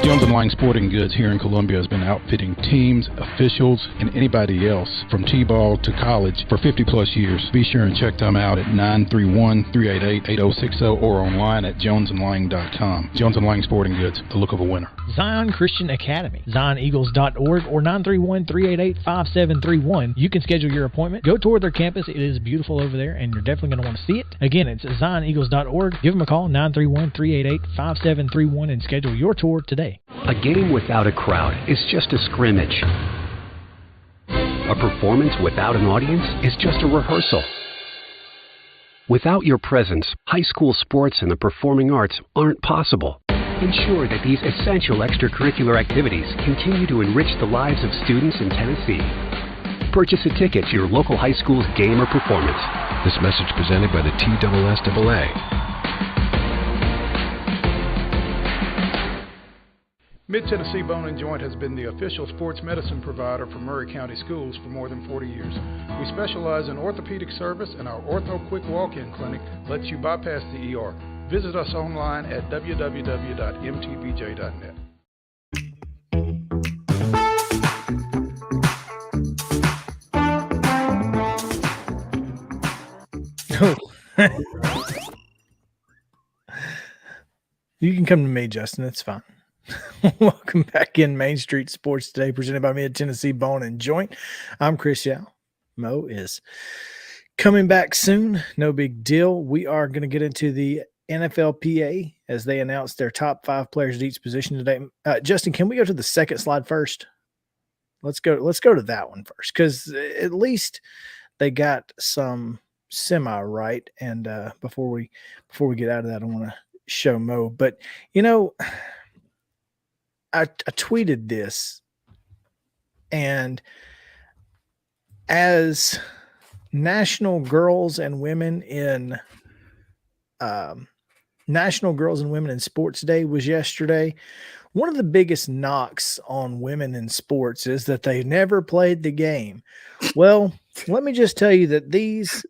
Jones & Lang Sporting Goods here in Columbia has been outfitting teams, officials, and anybody else from T-ball to college for 50-plus years. Be sure and check them out at 931-388-8060 or online at jonesandlang.com. Jones & Lang Sporting Goods, the look of a winner. Zion Christian Academy, zioneagles.org or 931-388-5731. You can schedule your appointment. Go tour their campus. It is beautiful over there, and you're definitely going to want to see it. Again, it's zioneagles.org. Give them a call, 931-388-5731, and schedule your tour today. A game without a crowd is just a scrimmage. A performance without an audience is just a rehearsal. Without your presence, high school sports and the performing arts aren't possible. Ensure that these essential extracurricular activities continue to enrich the lives of students in Tennessee. Purchase a ticket to your local high school's game or performance. This message presented by the TSSAA. Mid-Tennessee Bone and Joint has been the official sports medicine provider for Murray County Schools for more than 40 years. We specialize in orthopedic service, and our Ortho Quick Walk-In Clinic lets you bypass the ER. Visit us online at www.mtbj.net. You can come to me, Justin. It's fine. Welcome back in Main Street Sports Today, presented by Mid-Tennessee Bone and Joint. I'm Chris Yow. Mo is coming back soon. No big deal. We are going to get into the NFLPA as they announced their top 5 players at each position today. Justin, can we go to the second slide first? Let's go to that one first, because at least they got some semi right. And before we get out of that, I want to show Mo. But you know, I tweeted this, and as National Girls and Women in Sports Day was yesterday, one of the biggest knocks on women in sports is that they never played the game. Well, let me just tell you that these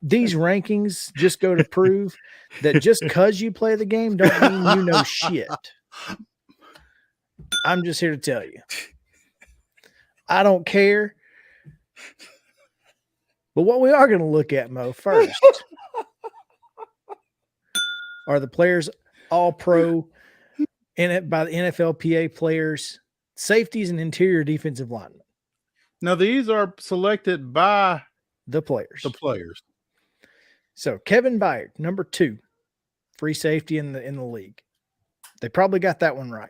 rankings just go to prove that just because you play the game don't mean you know shit. I'm just here to tell you. I don't care. But what we are going to look at, Mo, first are the players all pro in it by the NFLPA players, safeties, and interior defensive linemen. Now, these are selected by the players. So Kevin Byard, number 2, free safety in the league. They probably got that one right.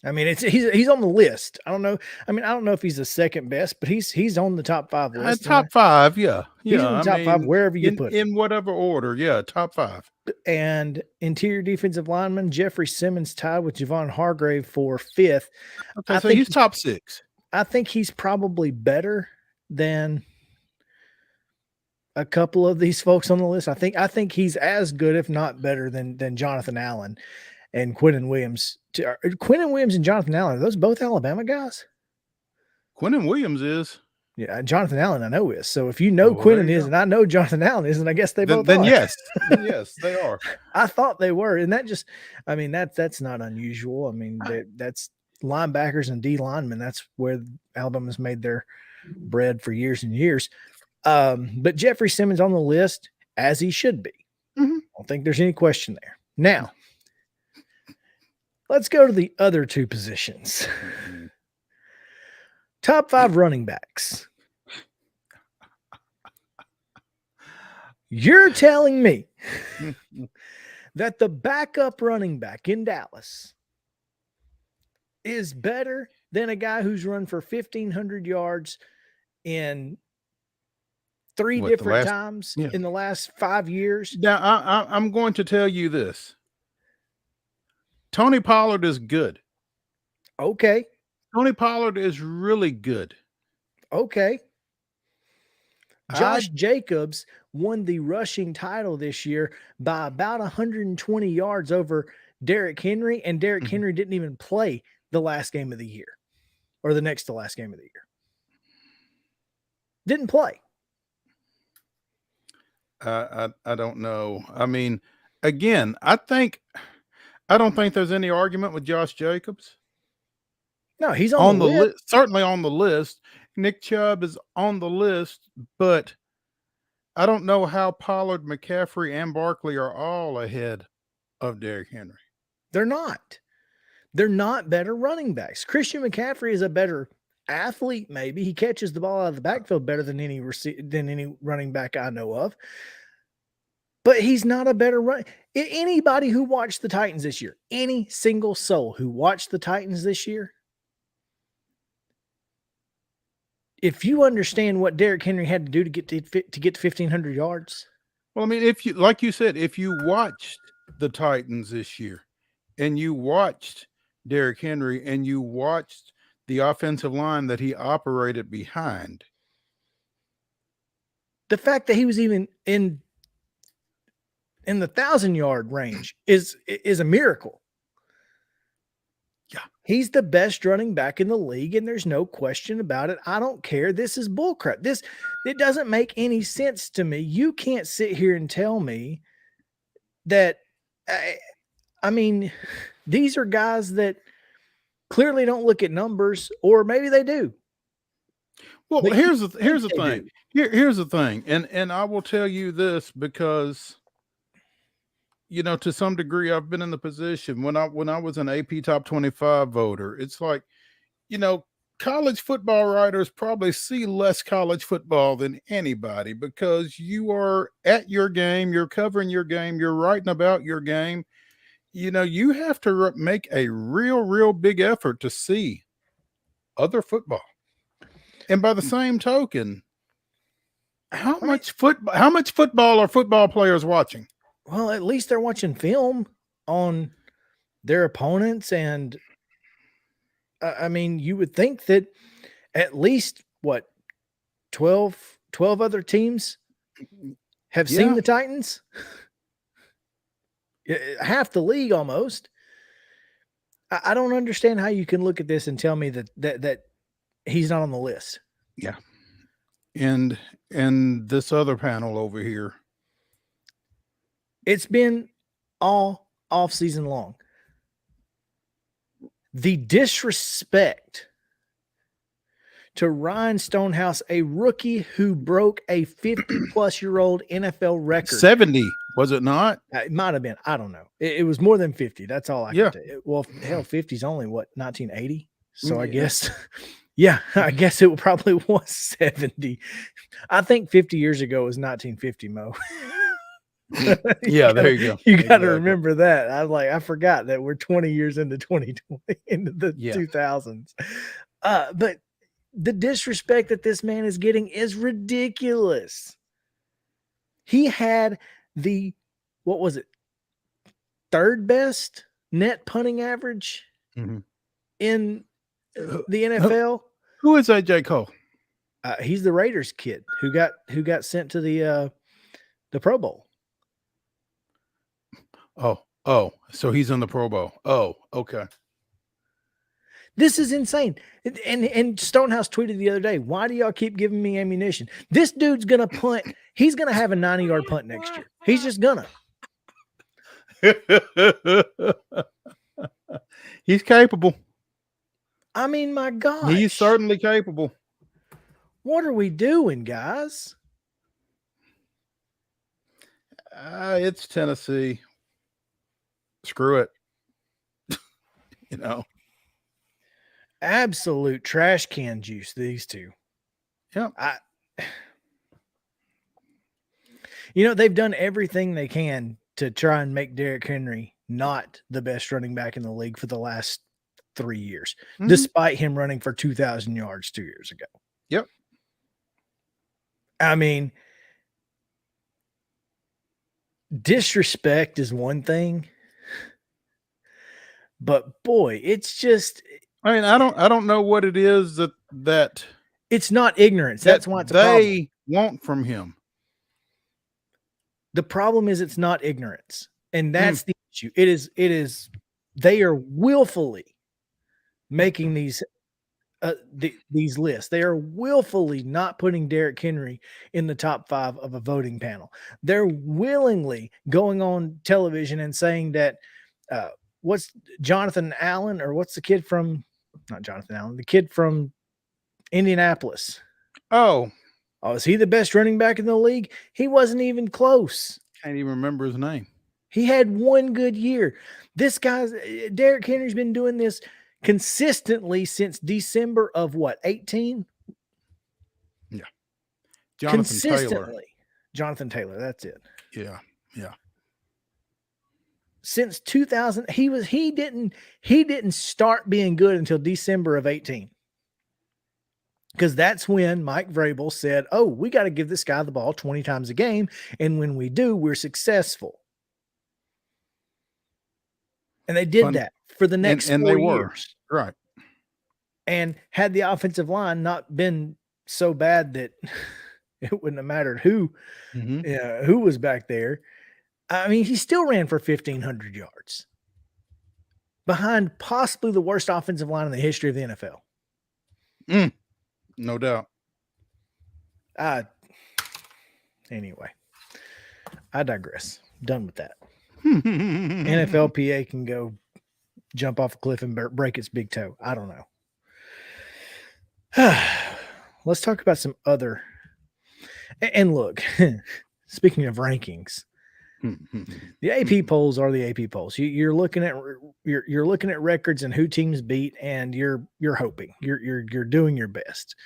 I mean, he's on the list. I don't know. I mean, I don't know if he's the second best, but he's on the top 5 list. Top 5, yeah. He's on the top 5 wherever you put him. In whatever order, yeah, top 5. And interior defensive lineman Jeffrey Simmons tied with Javon Hargrave for 5th. Okay, so he's top 6. I think he's probably better than a couple of these folks on the list. I think he's as good, if not better, than Jonathan Allen and Quinnen Williams. Quinnen Williams and Jonathan Allen, are those both Alabama guys? Quinnen Williams is. Yeah, Jonathan Allen I know is. So if you know Quinnen is, and I know Jonathan Allen is, and I guess they both are. Yes, they are. I thought they were, and that just, I mean, that's not unusual. I mean, that's linebackers and D linemen. That's where Alabama's made their bread for years and years. But Jeffrey Simmons on the list, as he should be. Mm-hmm. I don't think there's any question there. Now, let's go to the other 2 positions. Top 5 running backs. You're telling me that the backup running back in Dallas is better than a guy who's run for 1,500 yards in three different times in the last 5 years. Now, I'm going to tell you this. Tony Pollard is good. Okay. Tony Pollard is really good. Okay. Josh Jacobs won the rushing title this year by about 120 yards over Derrick Henry, and Derrick Henry didn't even play the last game of the year or the next to last game of the year. Didn't play. I don't know. I mean, again, I don't think there's any argument with Josh Jacobs. No, he's on the list. Certainly on the list. Nick Chubb is on the list, but I don't know how Pollard, McCaffrey, and Barkley are all ahead of Derrick Henry. They're not. They're not better running backs. Christian McCaffrey is a better athlete, maybe. He catches the ball out of the backfield better than any running back I know of. But he's not a better run. Anybody who watched the Titans this year, any single soul who watched the Titans this year, if you understand what Derrick Henry had to do to get to 1,500 yards. Well, I mean, if you, like you said, if you watched the Titans this year and you watched Derrick Henry and you watched the offensive line that he operated behind, the fact that he was even in the 1,000-yard range is a miracle. Yeah. He's the best running back in the league, and there's no question about it. I don't care. This is bullcrap. It doesn't make any sense to me. You can't sit here and tell me that, I mean, these are guys that clearly don't look at numbers, or maybe they do. Well, here's the thing. Here's the thing. And I will tell you this because, you know, to some degree, I've been in the position when I was an AP top 25 voter. It's like, you know, college football writers probably see less college football than anybody because you are at your game, you're covering your game, you're writing about your game. You know, you have to make a real big effort to see other football. And by the same token, how much football are football players watching? Well, at least they're watching film on their opponents. And I mean, you would think that at least 12 other teams have seen the Titans. Half the league almost. I don't understand how you can look at this and tell me that he's not on the list. Yeah. And this other panel over here. It's been all off season long. The disrespect to Ryan Stonehouse, a rookie who broke a 50-plus-year-old NFL record. 70, was it not? It might have been. I don't know. It was more than 50. That's all I can tell you. Well, hell, 50 is only, 1980? So I guess, I guess it probably was 70. I think 50 years ago was 1950, Mo. There you go. You got to remember that. I forgot that we're 20 years into 2020, into the 2000s. But the disrespect that this man is getting is ridiculous. He had the, what was it? Third best net punting average in the NFL. Who is AJ Cole? He's the Raiders kid who got sent to the Pro Bowl. Oh, so he's in the Pro Bowl. Oh, okay. This is insane. And Stonehouse tweeted the other day, why do y'all keep giving me ammunition? This dude's going to punt. He's going to have a 90-yard punt next year. He's just going to. He's capable. I mean, my God. He's certainly capable. What are we doing, guys? It's Tennessee. Screw it. You know. Absolute trash can juice, these two. Yeah. They've done everything they can to try and make Derrick Henry not the best running back in the league for the last 3 years, Mhm. despite him running for 2,000 yards 2 years ago. Yep. I mean, disrespect is one thing, but boy, it's just I mean, I don't know what it is that it's not ignorance. That's why it's a problem. they want from him. The problem is it's not ignorance, and that's the issue. It is they are willfully making these lists. They are willfully not putting Derrick Henry in the top 5 of a voting panel. They're willingly going on television and saying that what's Jonathan Allen, or what's the kid from not Jonathan Allen, the kid from Indianapolis. Oh, is he the best running back in the league? He wasn't even close. Can't even remember his name. He had one good year. This guy's Derrick Henry's been doing this consistently since December of what, 18? Yeah. Jonathan Consistently. Taylor. Jonathan Taylor, that's it. Yeah. Yeah. Since 2000, he didn't start being good until December of 18. Because that's when Mike Vrabel said, oh, we got to give this guy the ball 20 times a game. And when we do, we're successful. And they did that for the next 4 years. Right. And had the offensive line not been so bad that it wouldn't have mattered who was back there. I mean, he still ran for 1,500 yards behind possibly the worst offensive line in the history of the NFL. No doubt. Anyway, I digress. Done with that. NFLPA can go jump off a cliff and break its big toe. I don't know. Let's talk about some other. And look, speaking of rankings, the AP polls are the AP polls. You're looking at records and who teams beat, and you're hoping you're doing your best.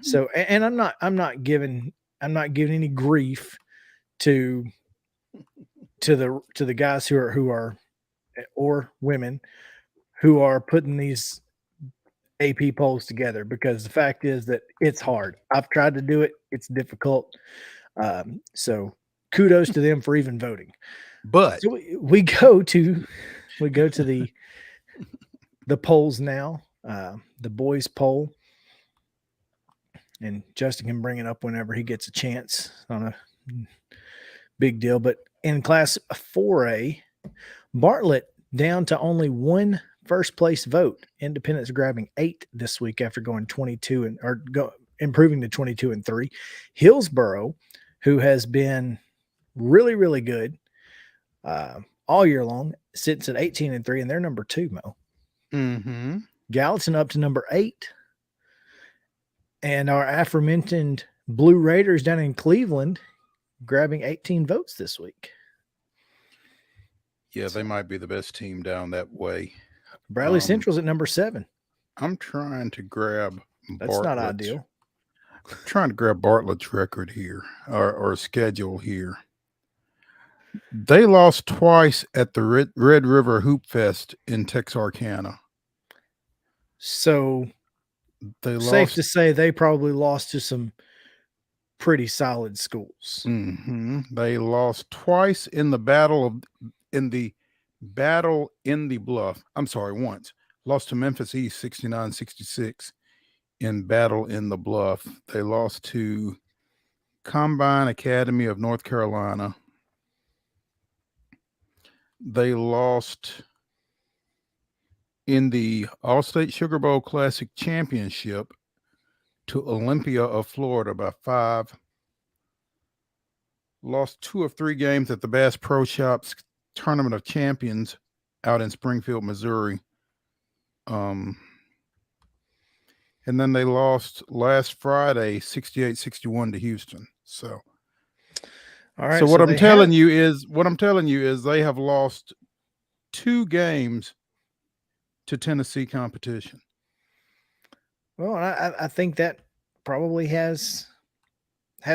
So, and I'm not giving any grief to the guys who are or women who are putting these AP polls together, because the fact is that it's hard. I've tried to do it. It's difficult. So kudos to them for even voting. But so we go to the polls now, the boys poll, and Justin can bring it up whenever he gets a chance. Not a big deal, but in Class 4A, Bartlett down to only one first place vote. Independence grabbing 8 this week after going 22 improving to 22-3. Hillsboro, who has been really, really good all year long, sits at 18-3, and they're number 2, Mo. Gallatin up to number 8. And our aforementioned Blue Raiders down in Cleveland grabbing 18 votes this week. Yeah, they might be the best team down that way. Bradley Central's at number 7. I'm trying to grab That's not ideal. I'm trying to grab Bartlett's record here, or schedule here. They lost twice at the Red River Hoop Fest in Texarkana. So safe to say they probably lost to some pretty solid schools. They lost twice in the battle in the Bluff. I'm sorry, once. Lost to Memphis East 69-66 in Battle in the Bluff. They lost to Combine Academy of North Carolina. They lost in the All-State Sugar Bowl Classic Championship to Olympia of Florida by 5. Lost 2 of 3 games at the Bass Pro Shops Tournament of Champions out in Springfield, Missouri. And then they lost last Friday 68-61 to Houston. So all right. So what I'm telling you is they have lost 2 games to Tennessee competition. Well, I think that probably has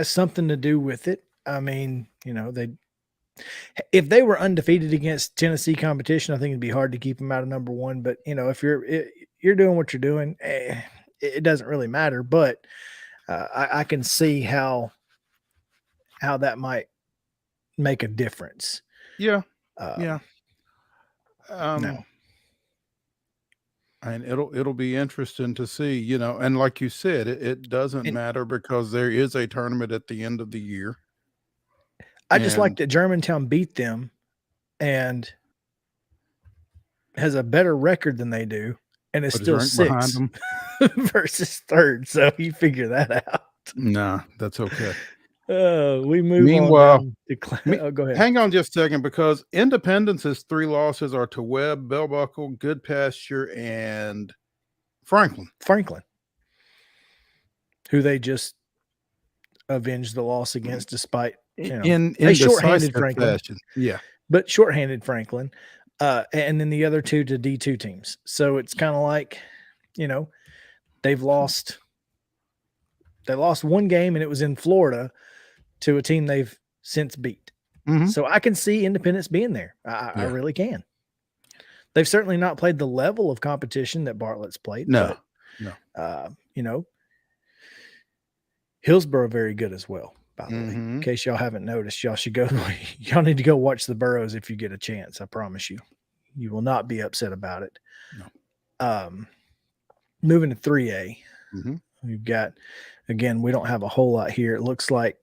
something to do with it. I mean, if they were undefeated against Tennessee competition, I think it'd be hard to keep them out of number 1. But if you're doing what you're doing. It doesn't really matter, but I can see how that might make a difference. Yeah. No. And it'll be interesting to see, and like you said, it doesn't matter because there is a tournament at the end of the year. I just like that Germantown beat them and has a better record than they do, and is still sixth versus third. So you figure that out. Nah, that's okay. We move Meanwhile, on down go ahead. Hang on just a second, because Independence's 3 losses are to Webb, Bell Buckle, Good Pasture, and Franklin, who they just avenged the loss against, despite in shorthanded Franklin fashion. Yeah, but shorthanded Franklin, and then the other 2 to D2 teams. So it's kind of like, they lost one game, and it was in Florida to a team they've since beat. So I can see Independence being there. I really can. They've certainly not played the level of competition that Bartlett's played. No. Hillsborough very good as well, by the way. In case y'all haven't noticed, y'all need to go watch the Burrows if you get a chance. I promise you. You will not be upset about it. No. Moving to 3A. We've got, again, we don't have a whole lot here. It looks like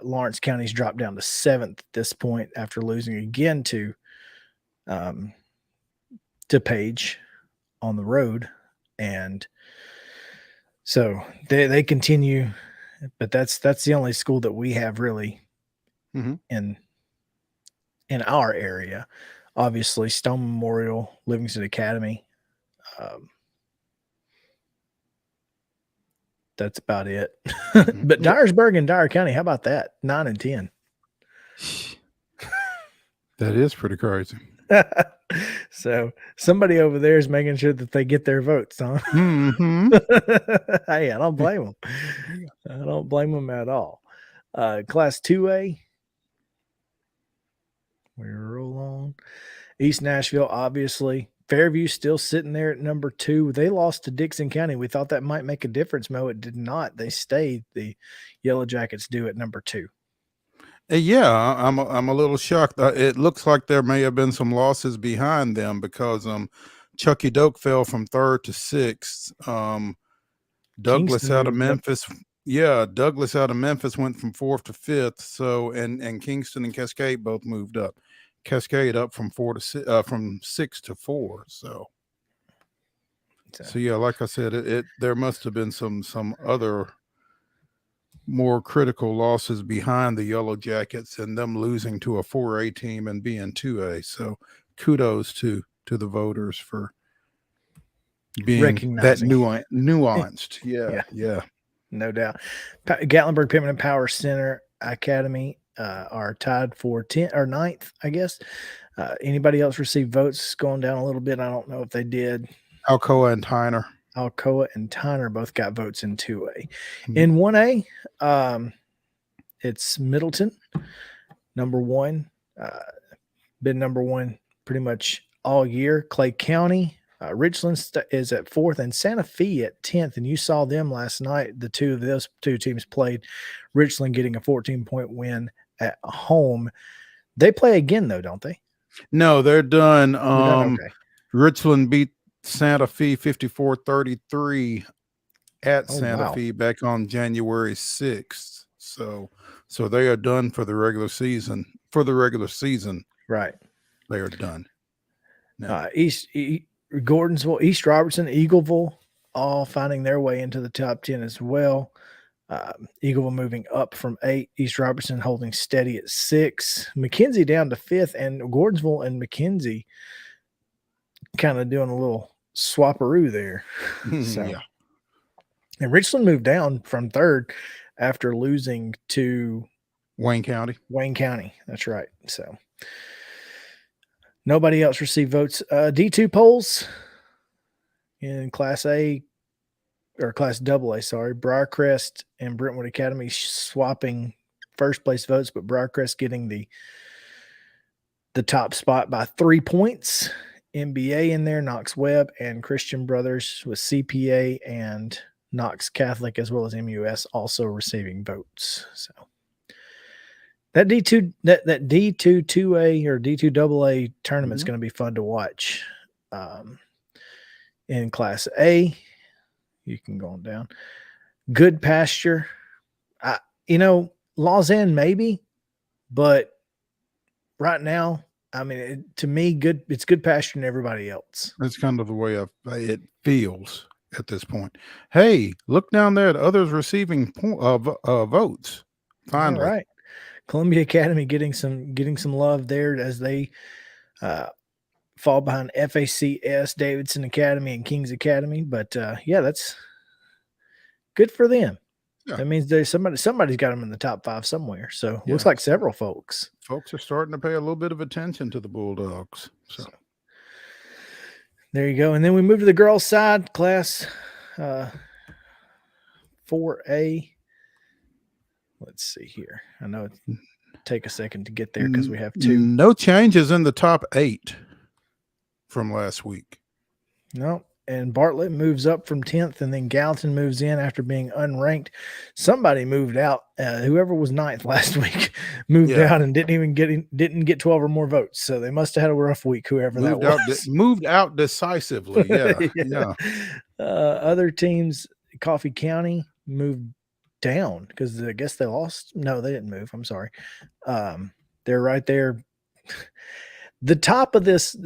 Lawrence County's dropped down to 7th at this point after losing again to Page on the road. And so they continue, but that's the only school that we have really in our area. Obviously, Stone Memorial, Livingston Academy. That's about it. But Dyersburg and Dyer County, how about that? 9 and 10. That is pretty crazy. So somebody over there is making sure that they get their votes, huh? Hey, I don't blame them. I don't blame them at all. Class 2A. We roll on. East Nashville, obviously. Fairview still sitting there at number 2. They lost to Dixon County. We thought that might make a difference, Mo. It did not. They stayed. The Yellow Jackets do at number 2. Yeah, I'm a little shocked. It looks like there may have been some losses behind them, because Chucky Doak fell from 3rd to 6th. Douglas Kingston out of Memphis. Yeah, Douglas out of Memphis went from 4th to 5th. So and Kingston and Cascade both moved up. Cascade up from 6 to 4. So yeah, like I said, there must have been some other more critical losses behind the Yellow Jackets, and them losing to a 4A team and being 2A. So kudos to the voters for being that nuanced. Yeah. No doubt. Gatlinburg, Pittman, and Power Center Academy are tied for 10th or 9th, I guess. Anybody else receive votes going down a little bit? I don't know if they did. Alcoa and Tyner. Alcoa and Tyner both got votes in 2A. In 1A, it's Middleton, number 1. Been number 1 pretty much all year. Clay County, Richland is at 4th, and Santa Fe at 10th. And you saw them last night. The two of those 2 teams played. Richland getting a 14-point win at home. They play again, though, don't they? No, they're done. Okay. Richland beat Santa Fe 54-33 at Santa Fe back on January 6th. So they are done for the regular season. Right. They are done. Gordonsville, East Robertson, Eagleville, all finding their way into the top 10 as well. Eagleville moving up from 8. East Robertson holding steady at 6. McKenzie down to 5th, and Gordonsville and McKenzie kind of doing a little swapperoo there. Yeah. And Richland moved down from 3rd after losing to Wayne County. That's right. So nobody else received votes. D2 polls in Class A or Class AA, sorry. Briarcrest and Brentwood Academy swapping first place votes, but Briarcrest getting the top spot by 3 points MBA in there, Knox Webb, and Christian Brothers with CPA and Knox Catholic, as well as MUS, also receiving votes. So that D2 2A or D2 AA tournament is going to be fun to watch. In Class A, you can go on down. Good Pasture, Lausanne maybe, but right now, I mean, to me, it's Good Pasture and everybody else. That's kind of the way it feels at this point. Hey, look down there at others receiving votes. Finally, all right. Columbia Academy getting some love there as they fall behind FACS, Davidson Academy, and Kings Academy. But that's good for them. Yeah. That means there's somebody's got them in the top 5 somewhere. So looks like several folks. Folks are starting to pay a little bit of attention to the Bulldogs. So there you go. And then we move to the girls' side, Class 4A. Let's see here. I know it take a second to get there because we have 2. No changes in the top 8 from last week. No. And Bartlett moves up from 10th, and then Gallatin moves in after being unranked. Somebody moved out. Whoever was 9th last week moved out and didn't get 12 or more votes. So they must have had a rough week, whoever that was. Moved out decisively. Yeah. Other teams, Coffee County moved down because I guess they lost. No, they didn't move. I'm sorry. They're right there. The top of this,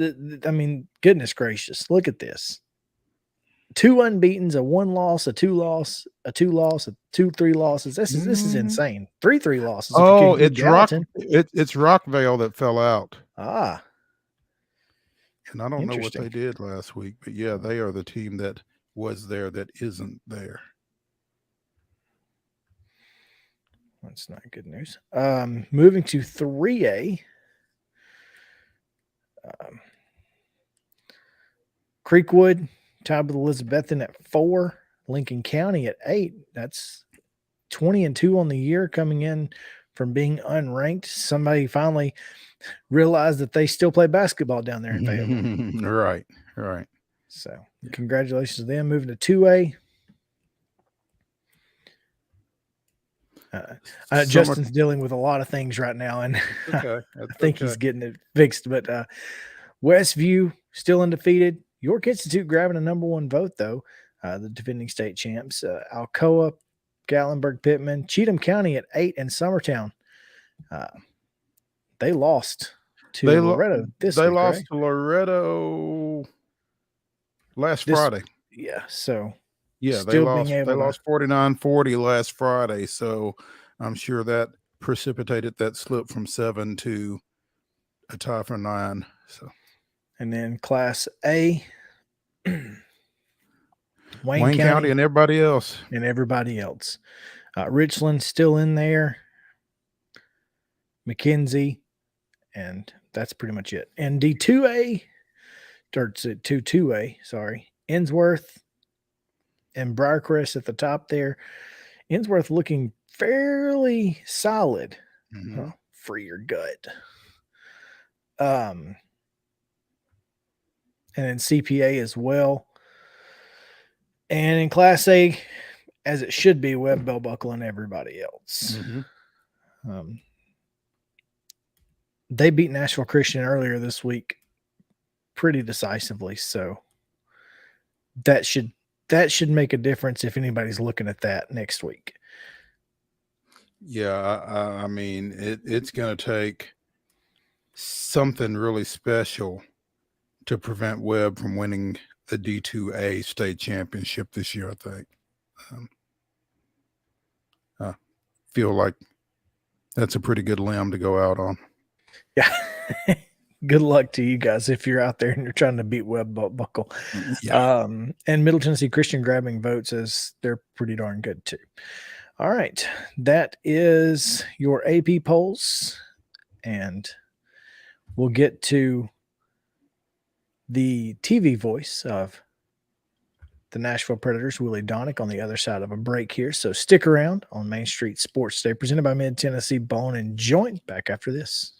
I mean, goodness gracious, look at this. 2 unbeatens, a 1 loss, a 2 loss, a 2 loss, a 2-3 losses. This is insane. 3 losses. Oh, it's Rockvale that fell out. And I don't know what they did last week, but yeah, they are the team that was there that isn't there. That's not good news. Moving to 3A. Creekwood tied with Elizabethton at 4. Lincoln County at 8. That's 20-2 on the year, coming in from being unranked. Somebody finally realized that they still play basketball down there in Fayetteville. Right. So congratulations to them. Moving to 2A. Justin's dealing with a lot of things right now, and I think he's getting it fixed. But Westview still undefeated. York Institute grabbing a number 1 vote, though. The defending state champs. Alcoa, Gatlinburg, Pittman, Cheatham County at 8, and Summertown. They lost to Loretto this week. They lost to Loretto last Friday. Yeah, so they lost 49-40 last Friday. So I'm sure that precipitated that slip from 7 to a tie for 9. So. And then Class A, Wayne County and everybody else. Richland still in there. McKenzie, and that's pretty much it. And D2A, or 2A, sorry. Innsworth and Briarcrest at the top there. Innsworth looking fairly solid. Free your gut. And then CPA as well. And in Class A, as it should be, Webb, Bell Buckle, and everybody else. They beat Nashville Christian earlier this week pretty decisively. So that should make a difference if anybody's looking at that next week. Yeah, I mean, it's going to take something really special to prevent Webb from winning the D2A state championship this year, I think. I feel like that's a pretty good limb to go out on. Yeah. Good luck to you guys if you're out there and you're trying to beat Webb Buckle. Yeah. And Middle Tennessee Christian grabbing votes as they're pretty darn good too. All right. That is your AP polls. And we'll get to the TV voice of the Nashville Predators, Willie DAUNIC, on the other side of a break here. So stick around on Main Street Sports Day, presented by Mid-Tennessee Bone and Joint. Back after this.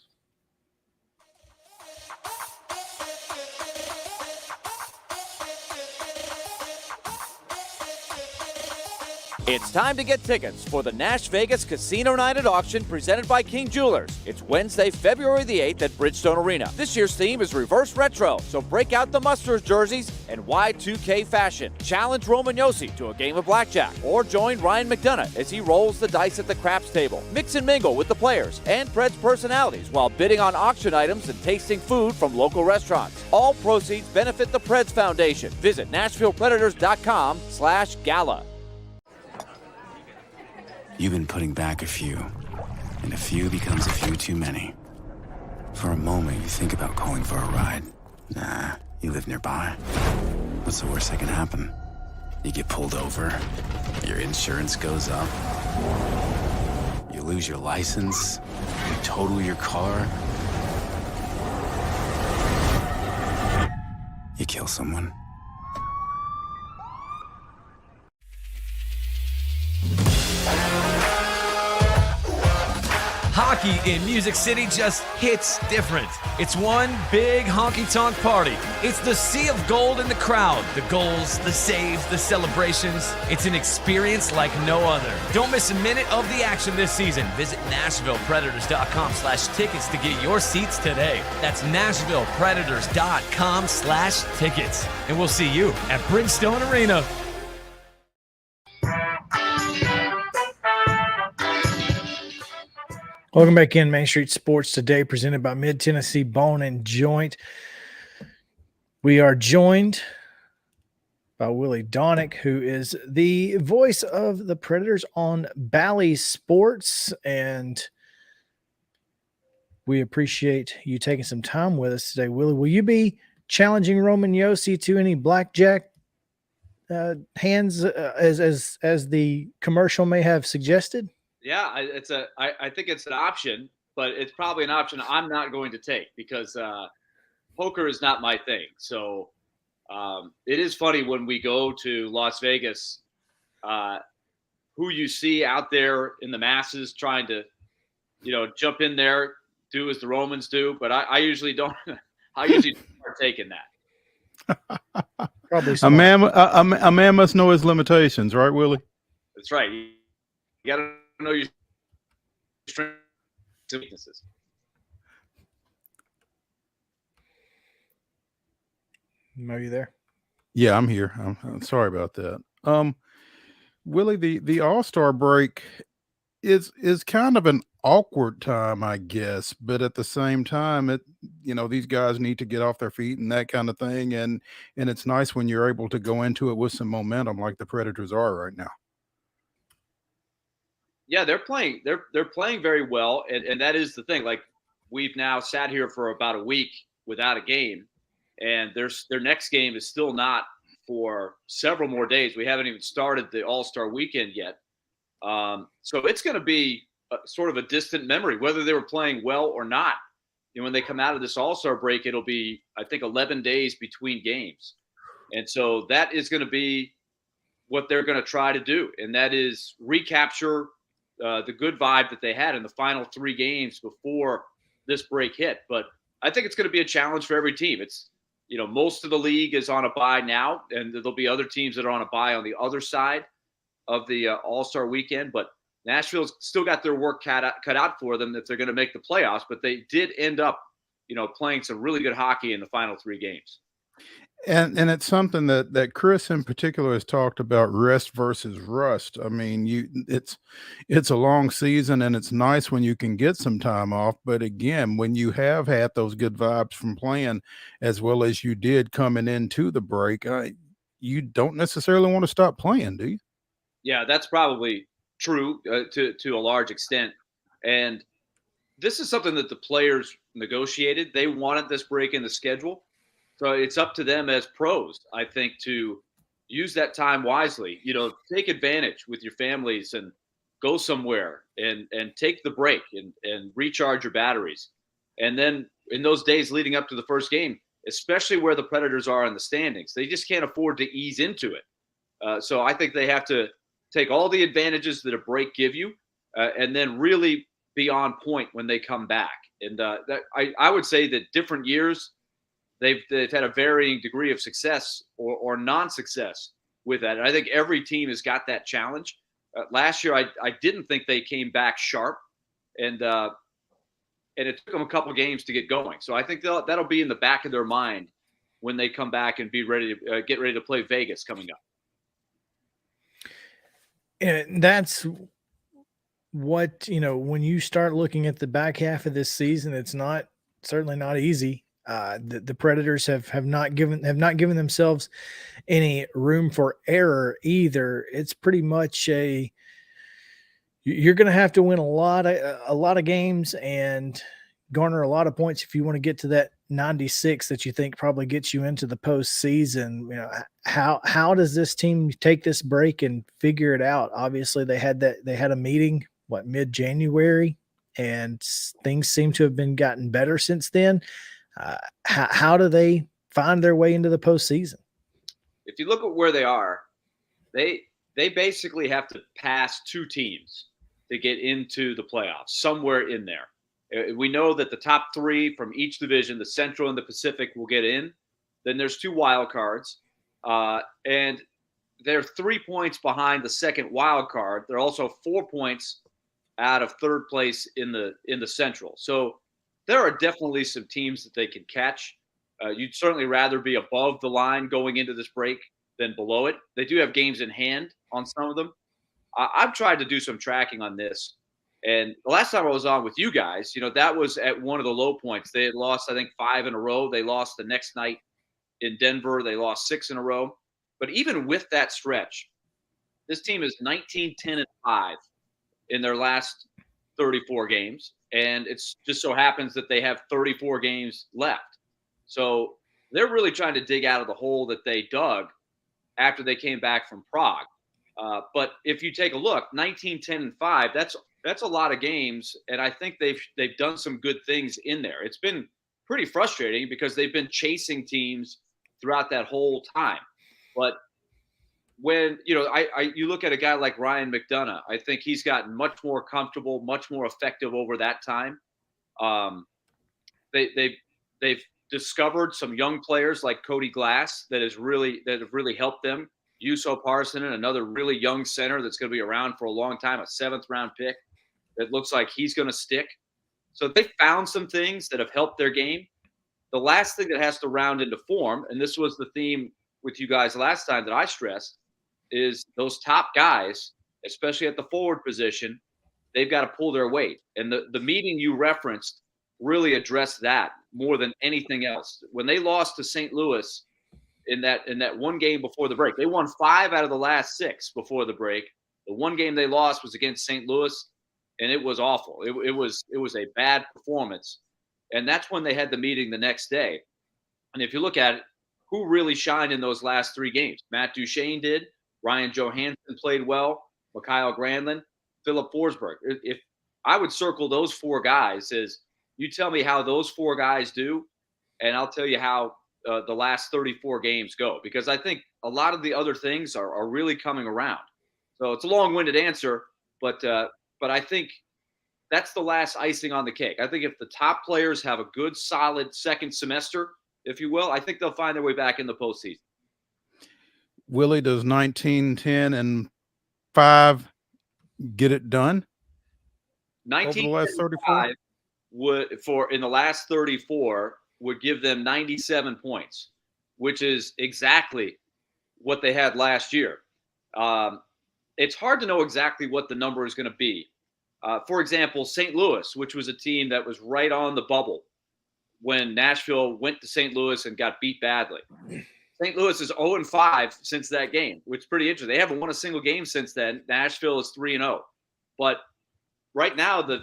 It's time to get tickets for the Nash Vegas Casino Night at Auction presented by King Jewelers. It's Wednesday, February the 8th at Bridgestone Arena. This year's theme is reverse retro, so break out the Musters jerseys and Y2K fashion. Challenge Roman Yossi to a game of blackjack, or join Ryan McDonough as he rolls the dice at the craps table. Mix and mingle with the players and Preds personalities while bidding on auction items and tasting food from local restaurants. All proceeds benefit the Preds Foundation. Visit NashvillePredators.com/gala. You've been putting back a few, and a few becomes a few too many. For a moment, you think about calling for a ride. Nah, you live nearby. What's the worst that can happen? You get pulled over, your insurance goes up, you lose your license, you total your car, you kill someone. Hockey in Music City just hits different. It's one big honky-tonk party. It's the sea of gold in the crowd. The goals, the saves, the celebrations. It's an experience like no other. Don't miss a minute of the action this season. Visit NashvillePredators.com/tickets to get your seats today. That's NashvillePredators.com/tickets. And we'll see you at Bridgestone Arena. Welcome back in Main Street Sports Today, presented by Mid-Tennessee Bone and Joint. We are joined by Willie DAUNIC, who is the voice of the Predators on Bally Sports, and we appreciate you taking some time with us today. Willie, will you be challenging Roman Yossi to any blackjack hands as the commercial may have suggested? Yeah, I think it's an option, but it's probably an option I'm not going to take because poker is not my thing. So it is funny when we go to Las Vegas, who you see out there in the masses trying to, jump in there, do as the Romans do. But I usually don't. I usually don't partake in that. Probably a man must know his limitations, right, Willie? That's right. You got to know your strengths and weaknesses. Are you there? Yeah, I'm here. I'm sorry about that. Willie, the All-Star break is kind of an awkward time, I guess, but at the same time, these guys need to get off their feet and that kind of thing, and it's nice when you're able to go into it with some momentum like the Predators are right now. Yeah, they're playing very well, and that is the thing. Like, we've now sat here for about a week without a game, and their next game is still not for several more days. We haven't even started the All-Star weekend yet. So it's going to be sort of a distant memory, whether they were playing well or not. When they come out of this All-Star break, it'll be, I think, 11 days between games. And so that is going to be what they're going to try to do, and that is recapture the good vibe that they had in the final 3 games before this break hit. But I think it's going to be a challenge for every team. It's, most of the league is on a bye now, and there'll be other teams that are on a bye on the other side of the All-Star weekend. But Nashville's still got their work cut out for them if they're going to make the playoffs. But they did end up, playing some really good hockey in the final 3 games. And it's something that Chris in particular has talked about, rest versus rust. I mean, it's a long season, and it's nice when you can get some time off. But again, when you have had those good vibes from playing as well as you did coming into the break, you don't necessarily want to stop playing, do you? Yeah, that's probably true to a large extent. And this is something that the players negotiated. They wanted this break in the schedule. So it's up to them as pros, I think, to use that time wisely. Take advantage with your families and go somewhere and take the break and recharge your batteries. And then in those days leading up to the first game, especially where the Predators are in the standings, they just can't afford to ease into it. So I think they have to take all the advantages that a break give you and then really be on point when they come back. And I would say that different years, they've had a varying degree of success or non-success with that. And I think every team has got that challenge. Last year, I didn't think they came back sharp, and it took them a couple games to get going. So I think that'll be in the back of their mind when they come back and be ready to get ready to play Vegas coming up. And that's what, when you start looking at the back half of this season, it's certainly not easy. The Predators have not given themselves any room for error either. It's pretty much you're going to have to win a lot of games and garner a lot of points if you want to get to that 96 that you think probably gets you into the postseason. How does this team take this break and figure it out? Obviously, they had a meeting mid-January, and things seem to have been gotten better since then. How do they find their way into the postseason? If you look at where they are, they basically have to pass two teams to get into the playoffs, somewhere in there. We know that the top three from each division, the Central and the Pacific, will get in. Then there's 2 wild cards, and they're 3 points behind the second wild card. They're also 4 points out of third place in the Central. So there are definitely some teams that they can catch. You'd certainly rather be above the line going into this break than below it. They do have games in hand on some of them. I've tried to do some tracking on this. And the last time I was on with you guys, that was at one of the low points. They had lost, I think, 5 in a row. They lost the next night in Denver. They lost 6 in a row. But even with that stretch, this team is 19-10-5 in their last 34 games. And it's just so happens that they have 34 games left. So they're really trying to dig out of the hole that they dug after they came back from Prague. But if you take a look, 19-10-5, that's a lot of games, and I think they've done some good things in there. It's been pretty frustrating because they've been chasing teams throughout that whole time. But when you look at a guy like Ryan McDonough, I think he's gotten much more comfortable, much more effective over that time. They've discovered some young players like Cody Glass that have really helped them. Juuso Parssinen, another really young center that's going to be around for a long time, a 7th round pick. It looks like he's going to stick. So they found some things that have helped their game. The last thing that has to round into form, and this was the theme with you guys last time that I stressed, is those top guys, especially at the forward position, they've got to pull their weight. And the meeting you referenced really addressed that more than anything else. When they lost to St. Louis in that one game before the break, they won 5 out of the last 6 before the break. The one game they lost was against St. Louis, and it was awful. It was a bad performance. And that's when they had the meeting the next day. And if you look at it, who really shined in those last 3 games? Matt Duchene did. Ryan Johansson played well. Mikhail Granlund, Philip Forsberg. If I would circle those 4 guys, as you tell me how those 4 guys do, and I'll tell you how the last 34 games go, because I think a lot of the other things are really coming around. So it's a long-winded answer, but I think that's the last icing on the cake. I think if the top players have a good, solid second semester, if you will, I think they'll find their way back in the postseason. Willie, does 19-10-5 get it done? 19-5 in the last 34 would give them 97 points, which is exactly what they had last year. It's hard to know exactly what the number is going to be. For example, St. Louis, which was a team that was right on the bubble when Nashville went to St. Louis and got beat badly. St. Louis is 0-5 since that game, which is pretty interesting. They haven't won a single game since then. Nashville is 3-0. But right now, the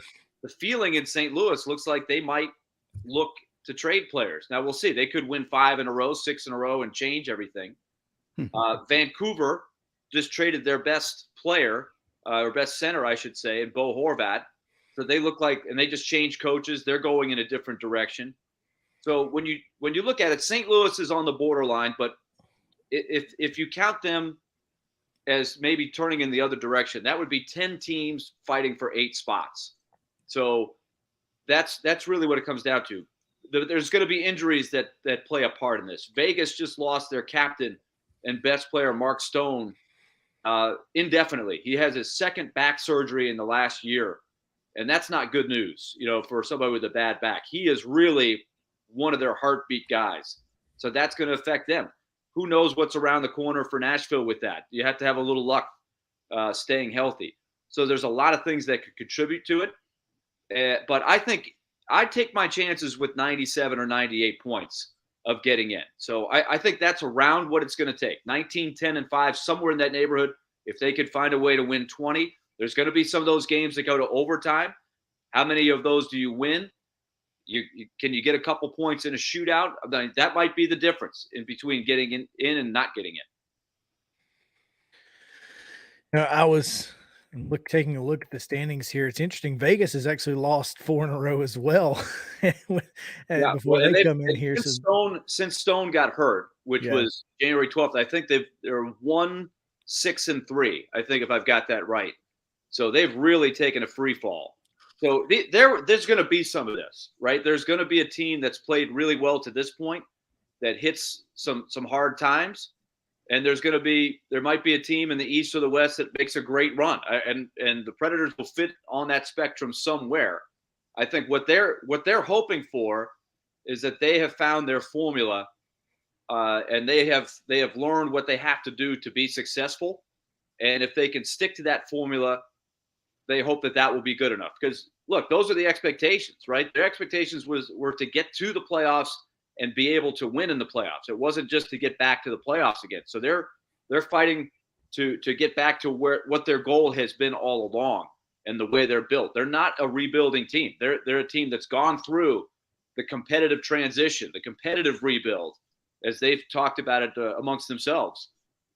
feeling in St. Louis looks like they might look to trade players. Now, we'll see. They could win 5 in a row, 6 in a row, and change everything. Vancouver just traded their best player, or best center, I should say, in Bo Horvat. So they look like, and they just changed coaches. They're going in a different direction. So when you look at it, St. Louis is on the borderline, but if you count them as maybe turning in the other direction, that would be 10 teams fighting for 8 spots. So that's really what it comes down to. There's going to be injuries that play a part in this. Vegas just lost their captain and best player, Mark Stone, indefinitely. He has his second back surgery in the last year, and that's not good news, for somebody with a bad back. He is really one of their heartbeat guys. So that's going to affect them. Who knows what's around the corner for Nashville with that? You have to have a little luck staying healthy. So there's a lot of things that could contribute to it. But I think I'd take my chances with 97 or 98 points of getting in. So I think that's around what it's going to take. 19, 10, and 5, somewhere in that neighborhood. If they could find a way to win 20, there's going to be some of those games that go to overtime. How many of those do you win? Can you get a couple points in a shootout? I mean, that might be the difference in between getting in and not getting in. I was taking a look at the standings here. It's interesting. Vegas has actually lost 4 in a row as well before they come in here. Since Stone got hurt, which was January 12th, I think they're 1-6-3. I think if I've got that right. So they've really taken a free fall. So there's going to be some of this, right? There's going to be a team that's played really well to this point that hits some hard times, and there might be a team in the East or the West that makes a great run, and the Predators will fit on that spectrum somewhere. I think what they're hoping for is that they have found their formula, and they have learned what they have to do to be successful, and if they can stick to that formula, they hope that will be good enough. Because look, those are the expectations, right? Their expectations were to get to the playoffs and be able to win in the playoffs. It wasn't just to get back to the playoffs again. So they're fighting to get back to what their goal has been all along and the way they're built. They're not a rebuilding team. They're a team that's gone through the competitive transition, the competitive rebuild, as they've talked about it amongst themselves.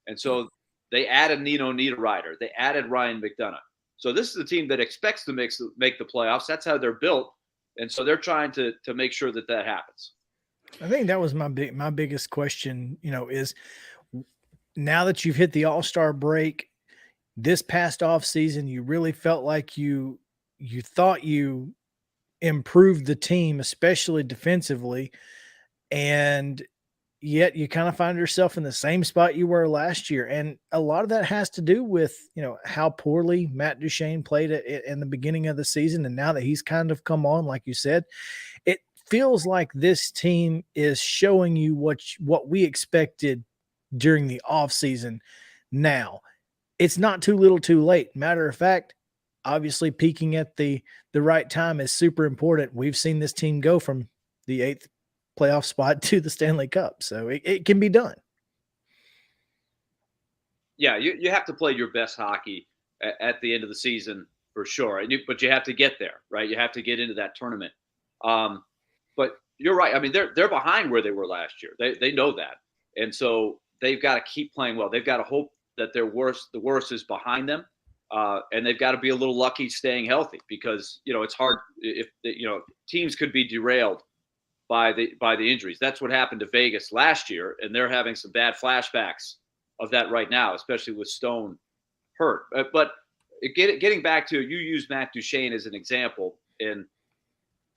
And so they added Nino Niederreiter. They added Ryan McDonough. So this is a team that expects to make the playoffs. That's how they're built, and so they're trying to make sure that happens. I think that was my biggest question. Is now that you've hit the All-Star break, this past off season, you really felt like you thought you improved the team, especially defensively, and yet you kind of find yourself in the same spot you were last year. And a lot of that has to do with, how poorly Matt Duchene played in the beginning of the season. And now that he's kind of come on, like you said, it feels like this team is showing you what we expected during the off season. Now it's not too little too late. Matter of fact, obviously peaking at the right time is super important. We've seen this team go from the 8th playoff spot to the Stanley Cup. So it can be done. Yeah, you have to play your best hockey at the end of the season for sure. But you have to get there, right? You have to get into that tournament. But you're right. I mean, they're behind where they were last year. They know that. And so they've got to keep playing well. They've got to hope that the worst is behind them. And they've got to be a little lucky staying healthy because, it's hard if teams could be derailed by the injuries. That's what happened to Vegas last year, and they're having some bad flashbacks of that right now, especially with Stone hurt. But getting back to, you used Matt Duchene as an example, and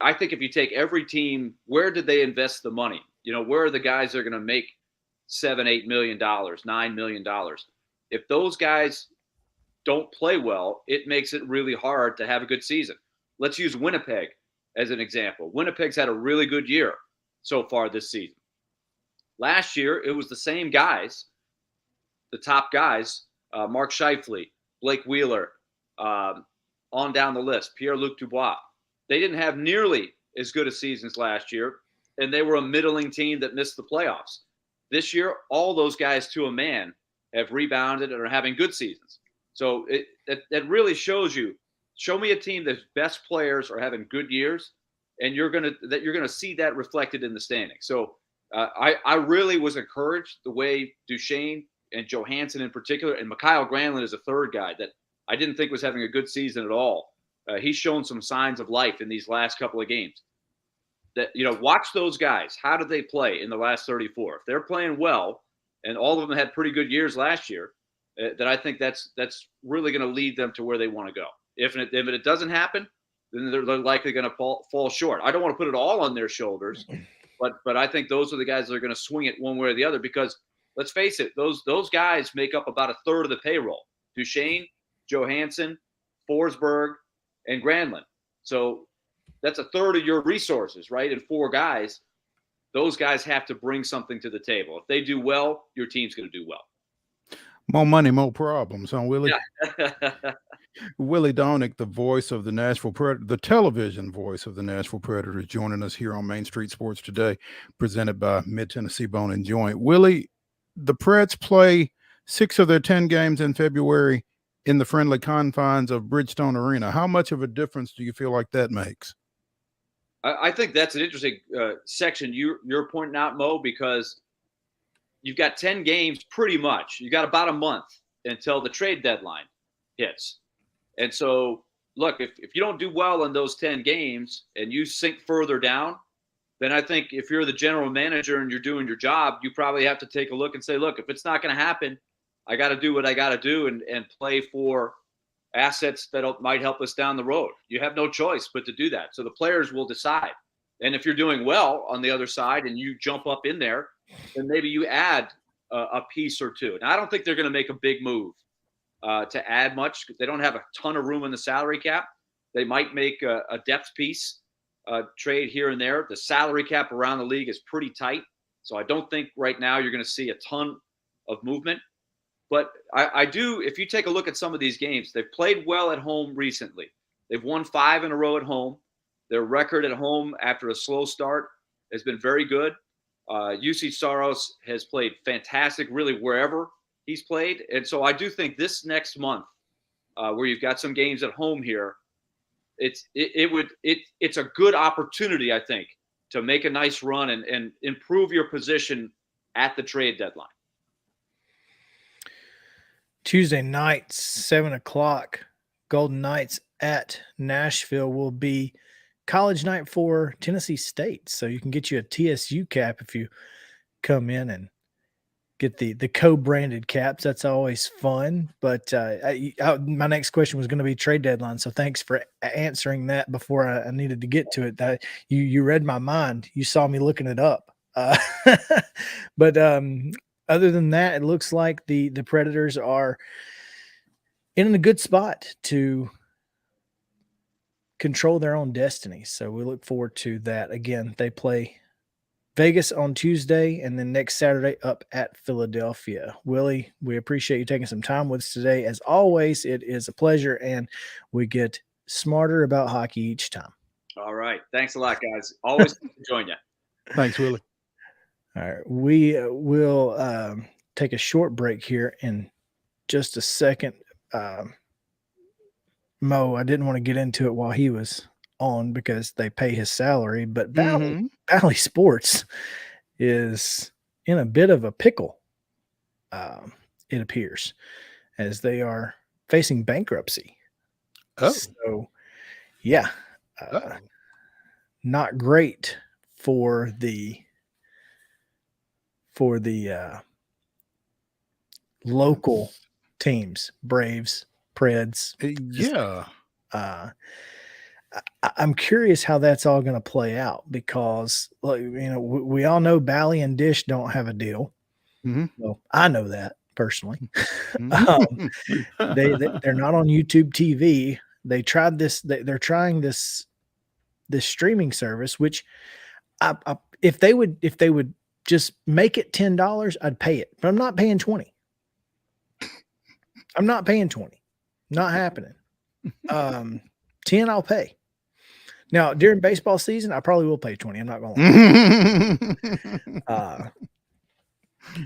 I think if you take every team, where did they invest the money? Where are the guys that are going to make $7-8 million, $9 million? If those guys don't play well, it makes it really hard to have a good season. Let's use Winnipeg as an example. Winnipeg's had a really good year so far this season. Last year, it was the same guys, the top guys, Mark Scheifele, Blake Wheeler, on down the list, Pierre-Luc Dubois. They didn't have nearly as good a seasons last year, and they were a middling team that missed the playoffs. This year, all those guys to a man have rebounded and are having good seasons. So that really shows you, show me a team that's best players are having good years, and you're gonna see that reflected in the standings. So I really was encouraged the way Duchene and Johansson in particular, and Mikael Granlund is a third guy that I didn't think was having a good season at all. He's shown some signs of life in these last couple of games. That watch those guys. How did they play in the last 34? If they're playing well, and all of them had pretty good years last year, then I think that's really going to lead them to where they want to go. If it doesn't happen, then they're likely going to fall short. I don't want to put it all on their shoulders, but I think those are the guys that are going to swing it one way or the other because, let's face it, those guys make up about a third of the payroll. Duchesne, Johansson, Forsberg, and Granlund. So that's a third of your resources, right? And 4 guys. Those guys have to bring something to the table. If they do well, your team's going to do well. More money, more problems, huh, Willie? Yeah. Willie DAUNIC, the voice of the Nashville Predators, the television voice of the Nashville Predators, joining us here on Main Street Sports today, presented by Mid-Tennessee Bone and Joint. Willie, the Preds play 6 of their 10 games in February in the friendly confines of Bridgestone Arena. How much of a difference do you feel like that makes? I think that's an interesting section you're pointing out, Mo, because you've got 10 games pretty much. You got about a month until the trade deadline hits. And so, look, if you don't do well in those 10 games and you sink further down, then I think if you're the general manager and you're doing your job, you probably have to take a look and say, look, if it's not going to happen, I got to do what I got to do and play for assets that might help us down the road. You have no choice but to do that. So the players will decide. And if you're doing well on the other side and you jump up in there, then maybe you add a piece or two. Now, I don't think they're going to make a big move to add much. They don't have a ton of room in the salary cap. They might make a depth piece trade here and there. The salary cap around the league is pretty tight. So I don't think right now you're going to see a ton of movement. But I do, if you take a look at some of these games, they've played well at home recently. They've won 5 in a row at home. Their record at home after a slow start has been very good. UC Saros has played fantastic, really, wherever he's played. And so I do think this next month, where you've got some games at home here, it's a good opportunity, I think, to make a nice run and improve your position at the trade deadline. Tuesday night, 7 o'clock, Golden Knights at Nashville will be college night for Tennessee State. So you can get you a TSU cap if you come in and get the co-branded caps. That's always fun. But my next question was going to be trade deadline. So thanks for answering that before I needed to get to it. You read my mind. You saw me looking it up. But other than that, it looks like the Predators are in a good spot to control their own destiny. So we look forward to that. Again, they play Vegas on Tuesday and then next Saturday up at Philadelphia. Willie, we appreciate you taking some time with us today. As always, it is a pleasure, and we get smarter about hockey each time. All right. Thanks a lot, guys. Always join you. Thanks, Willie. All right, we will take a short break here in just a second. Mo, I didn't want to get into it while he was on because they pay his salary, but Valley Sports is in a bit of a pickle, it appears, as they are facing bankruptcy. Oh. So, yeah, not great for the local teams, Braves, Preds. Yeah. I'm curious how that's all going to play out because, we all know Bally and Dish don't have a deal. Mm-hmm. Well, I know that personally. They're not on YouTube TV. They tried this. They're trying this streaming service, which if they would just make it $10, I'd pay it, but I'm not paying 20. I'm not paying 20. Not happening. 10 I'll pay. Now, during baseball season, I probably will pay 20. I'm not going to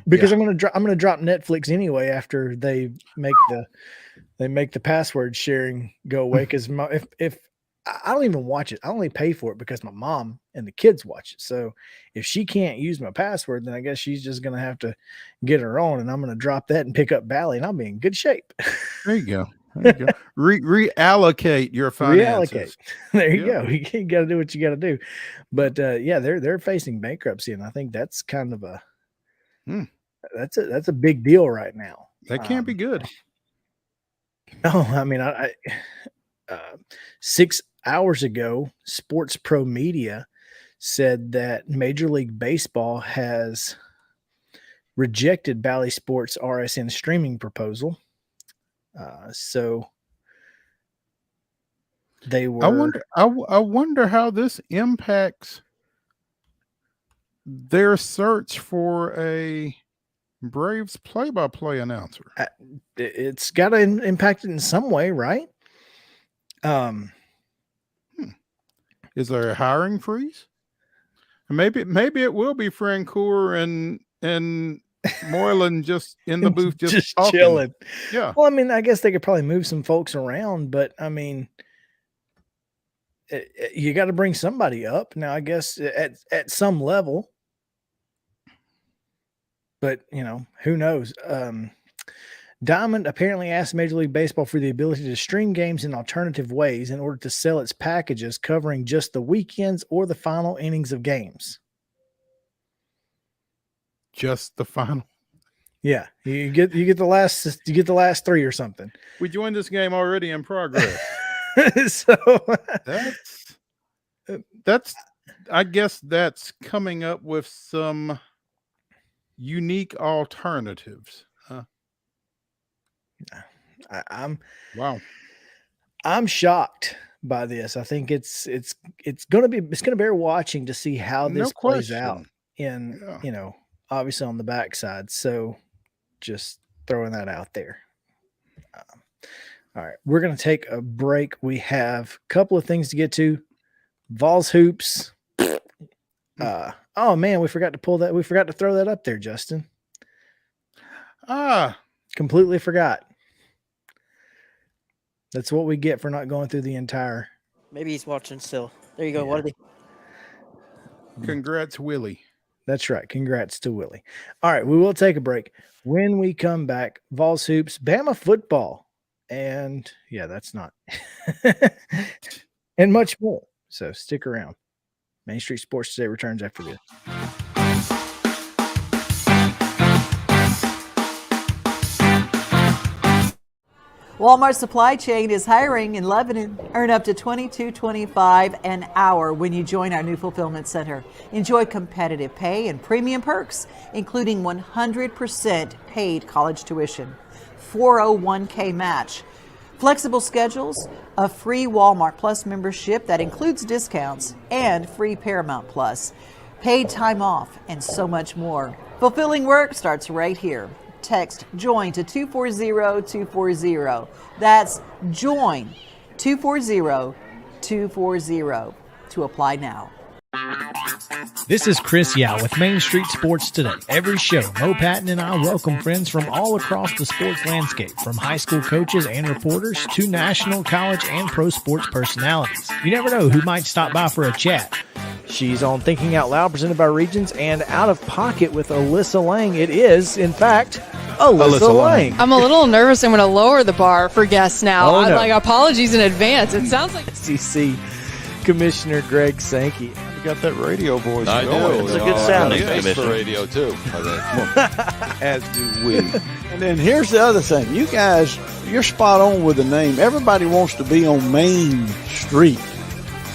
because I'm going to drop Netflix anyway after they make the password sharing go away, cuz if I don't even watch it. I only pay for it because my mom and the kids watch it. So if she can't use my password, then I guess she's just going to have to get her own, and I'm going to drop that and pick up Bally, and I'll be in good shape. There you go. Reallocate your finances. There you go. You got to do what you got to do. But they're facing bankruptcy, and I think that's kind of that's a big deal right now. That can't be good. No, I mean, I 6 hours ago, Sports Pro Media said that Major League Baseball has rejected Bally Sports RSN streaming proposal. So they were. I wonder how this impacts their search for a Braves play-by-play announcer. It's got to impact it in some way, right? Is there a hiring freeze? Maybe it will be Francoeur and Moylan just in the booth, just talking. Chilling. Yeah. Well, I mean, I guess they could probably move some folks around, but I mean, you got to bring somebody up now. I guess at some level, but who knows? Diamond apparently asked Major League Baseball for the ability to stream games in alternative ways in order to sell its packages covering just the weekends or the final innings of games. Just the final. Yeah, you get the last three or something. We joined this game already in progress. So that's I guess that's coming up with some unique alternatives. I'm shocked by this. I think it's gonna bear watching to see how this plays out in obviously on the backside. So just throwing that out there. All right, we're gonna take a break. We have a couple of things to get to. Vols hoops. Oh man, we forgot to pull that. We forgot to throw that up there, Justin. Completely forgot. That's what we get for not going through the entire. Maybe he's watching still. There you go. Yeah. What are they? Congrats, Willie. That's right. Congrats to Willie. All right, we will take a break. When we come back, Vols hoops, Bama football, and that's not, and much more. So stick around. Main Street Sports Today returns after this. Walmart Supply Chain is hiring in Lebanon. Earn up to $22.25 an hour when you join our new fulfillment center. Enjoy competitive pay and premium perks, including 100% paid college tuition, 401k match, flexible schedules, a free Walmart Plus membership that includes discounts, and free Paramount Plus, paid time off, and so much more. Fulfilling work starts right here. Text JOIN to 240-240. That's JOIN 240-240 to apply now. This is Chris Yow with Main Street Sports Today. Every show, Mo Patton and I welcome friends from all across the sports landscape, from high school coaches and reporters to national, college, and pro sports personalities. You never know who might stop by for a chat. She's on Thinking Out Loud, presented by Regions, and Out of Pocket with Alyssa Lang. It is, in fact, Alyssa Lang. I'm a little nervous. I'm going to lower the bar for guests now. Oh, no. Apologies in advance. It sounds like SEC Commissioner Greg Sankey. You got that radio voice. I do. It's a good sound. For radio too. As do we. And then here's the other thing. You guys, you're spot on with the name. Everybody wants to be on Main Street.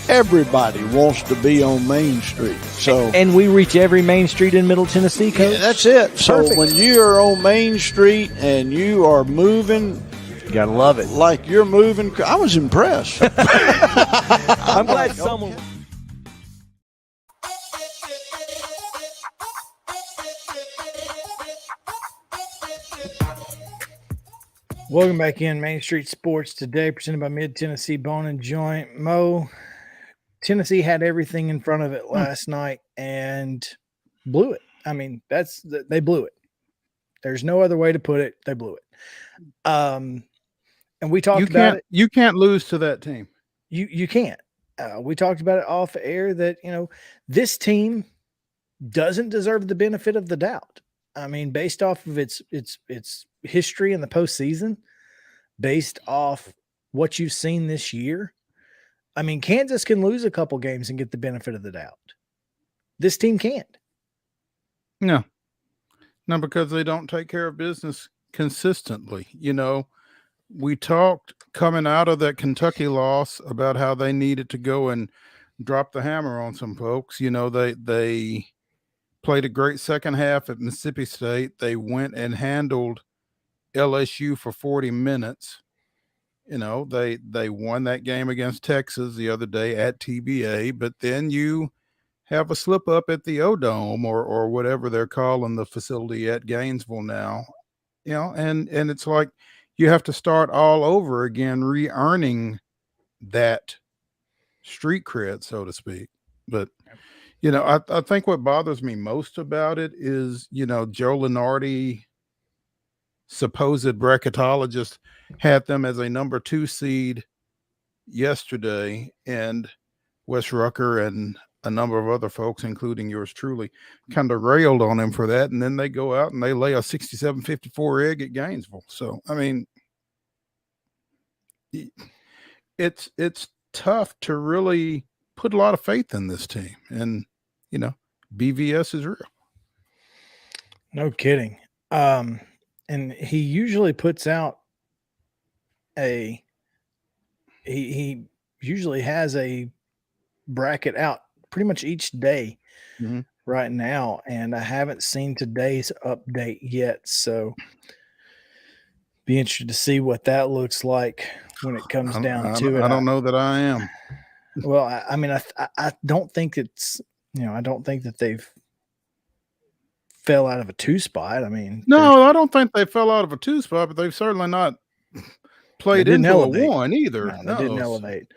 Everybody wants to be on Main Street. And we reach every Main Street in Middle Tennessee, Coach. Yeah, that's it. So Perfect. when you are on Main Street and you are moving, you gotta love it. Like you're moving. I was impressed. I'm glad someone. Welcome back in Main Street Sports Today, presented by Mid Tennessee Bone and Joint. Mo, Tennessee had everything in front of it last night and blew it. I mean, they blew it. There's no other way to put it. They blew it. And we talked about it. You can't lose to that team. You can't. We talked about it off air that, this team doesn't deserve the benefit of the doubt. I mean, based off of its history in the postseason, based off what you've seen this year. I mean, Kansas can lose a couple games and get the benefit of the doubt. This team can't. No, because they don't take care of business consistently. We talked coming out of that Kentucky loss about how they needed to go and drop the hammer on some folks. They played a great second half at Mississippi State. They went and handled LSU for 40 minutes. You know, they won that game against Texas the other day at TBA, but then you have a slip up at the O-Dome or whatever they're calling the facility at Gainesville now, you know, and it's like you have to start all over again, re-earning that street cred, so to speak. But, you know, I think what bothers me most about it is, you know, Joe Lunardi, supposed bracketologist, had them as a number 2 seed yesterday, and Wes Rucker and a number of other folks, including yours truly, kind of railed on him for that. And then they go out and they lay a 67-54 egg at Gainesville. So, I mean, it's tough to really put a lot of faith in this team. And, you know, BVS is real. No kidding. And he usually puts out he usually has a bracket out pretty much each day right now, and I haven't seen today's update yet, so be interested to see what that looks like when it comes down to it. I don't know that I am. Well, I mean, I don't think it's, you know, I don't think that they've fell out of a 2 spot. I mean, no, I don't think they fell out of a 2 spot, but they've certainly not played into a 1 either. No, they didn't elevate.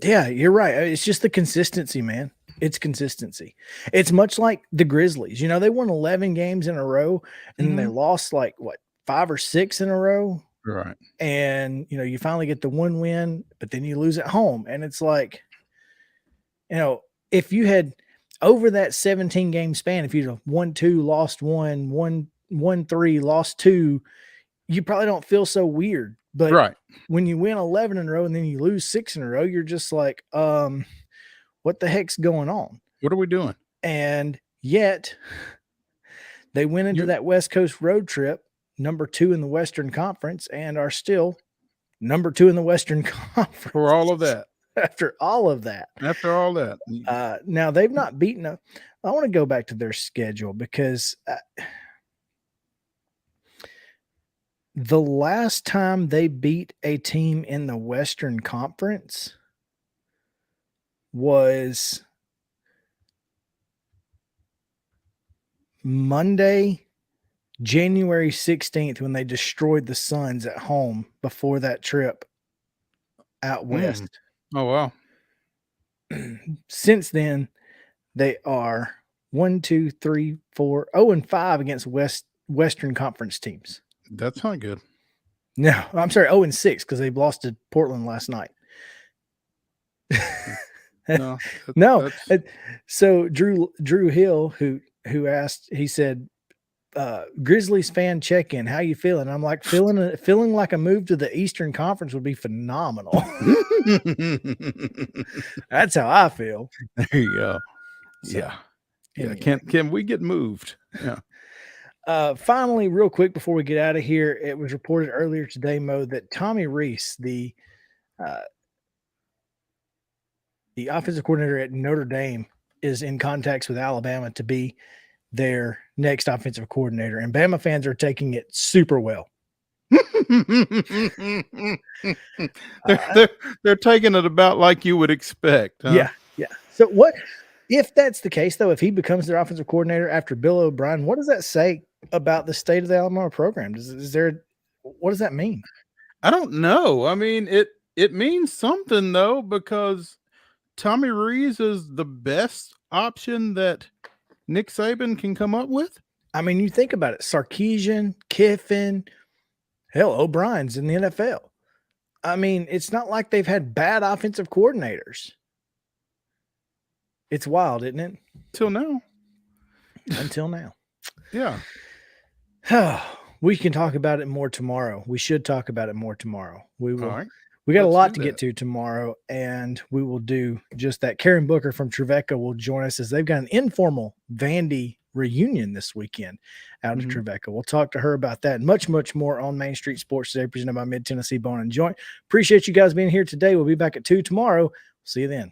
Yeah, you're right. It's just the consistency, man. It's consistency. It's much like the Grizzlies. You know, they won 11 games in a row, and then they lost like, what, 5 or 6 in a row? Right. And, you know, you finally get the 1 win, but then you lose at home. And it's like, you know, if you had over that 17-game span, if you'd have won 2, lost 1, won 3, lost 2, you probably don't feel so weird. But right. When you win 11 in a row and then you lose 6 in a row, you're just like, what the heck's going on? What are we doing? And yet they went into that West Coast road trip, number 2 in the Western Conference, and are still number 2 in the Western Conference. For all of that. After all of that. After all that. Now they've not beaten I want to go back to their schedule because the last time they beat a team in the Western Conference was Monday, January 16th, when they destroyed the Suns at home before that trip out west. Oh, wow. Since then, they are 0-5 against Western Conference teams. That's not good. No, I'm sorry, 0-6 because they lost to Portland last night. No. So Drew Hill, who asked, he said, Grizzlies fan check-in, how you feeling? I'm like, feeling like a move to the Eastern Conference would be phenomenal. That's how I feel. There you go. So, yeah. Anyway. Can we get moved? Yeah. Finally, real quick before we get out of here, it was reported earlier today, Mo, that Tommy Rees, the offensive coordinator at Notre Dame, is in contacts with Alabama to be their next offensive coordinator, and Bama fans are taking it super well. They're taking it about like you would expect. Huh? Yeah. So what if that's the case, though? If he becomes their offensive coordinator after Bill O'Brien, what does that say about the state of the Alabama program? What does that mean? I don't know. I mean, it means something though, because Tommy Rees is the best option that Nick Saban can come up with. I mean, you think about it: Sarkisian, Kiffin, hell, O'Brien's in the NFL. I mean, it's not like they've had bad offensive coordinators. It's wild, isn't it? Until now. Yeah. We can talk about it more tomorrow. We should talk about it more tomorrow. We will. All right. We got a lot to get to tomorrow, and we will do just that. Karen Booker from Trevecca will join us as they've got an informal Vandy reunion this weekend out of Trevecca. We'll talk to her about that and much, much more on Main Street Sports today, presented by Mid-Tennessee Bone and Joint. Appreciate you guys being here today. We'll be back at 2 tomorrow. See you then.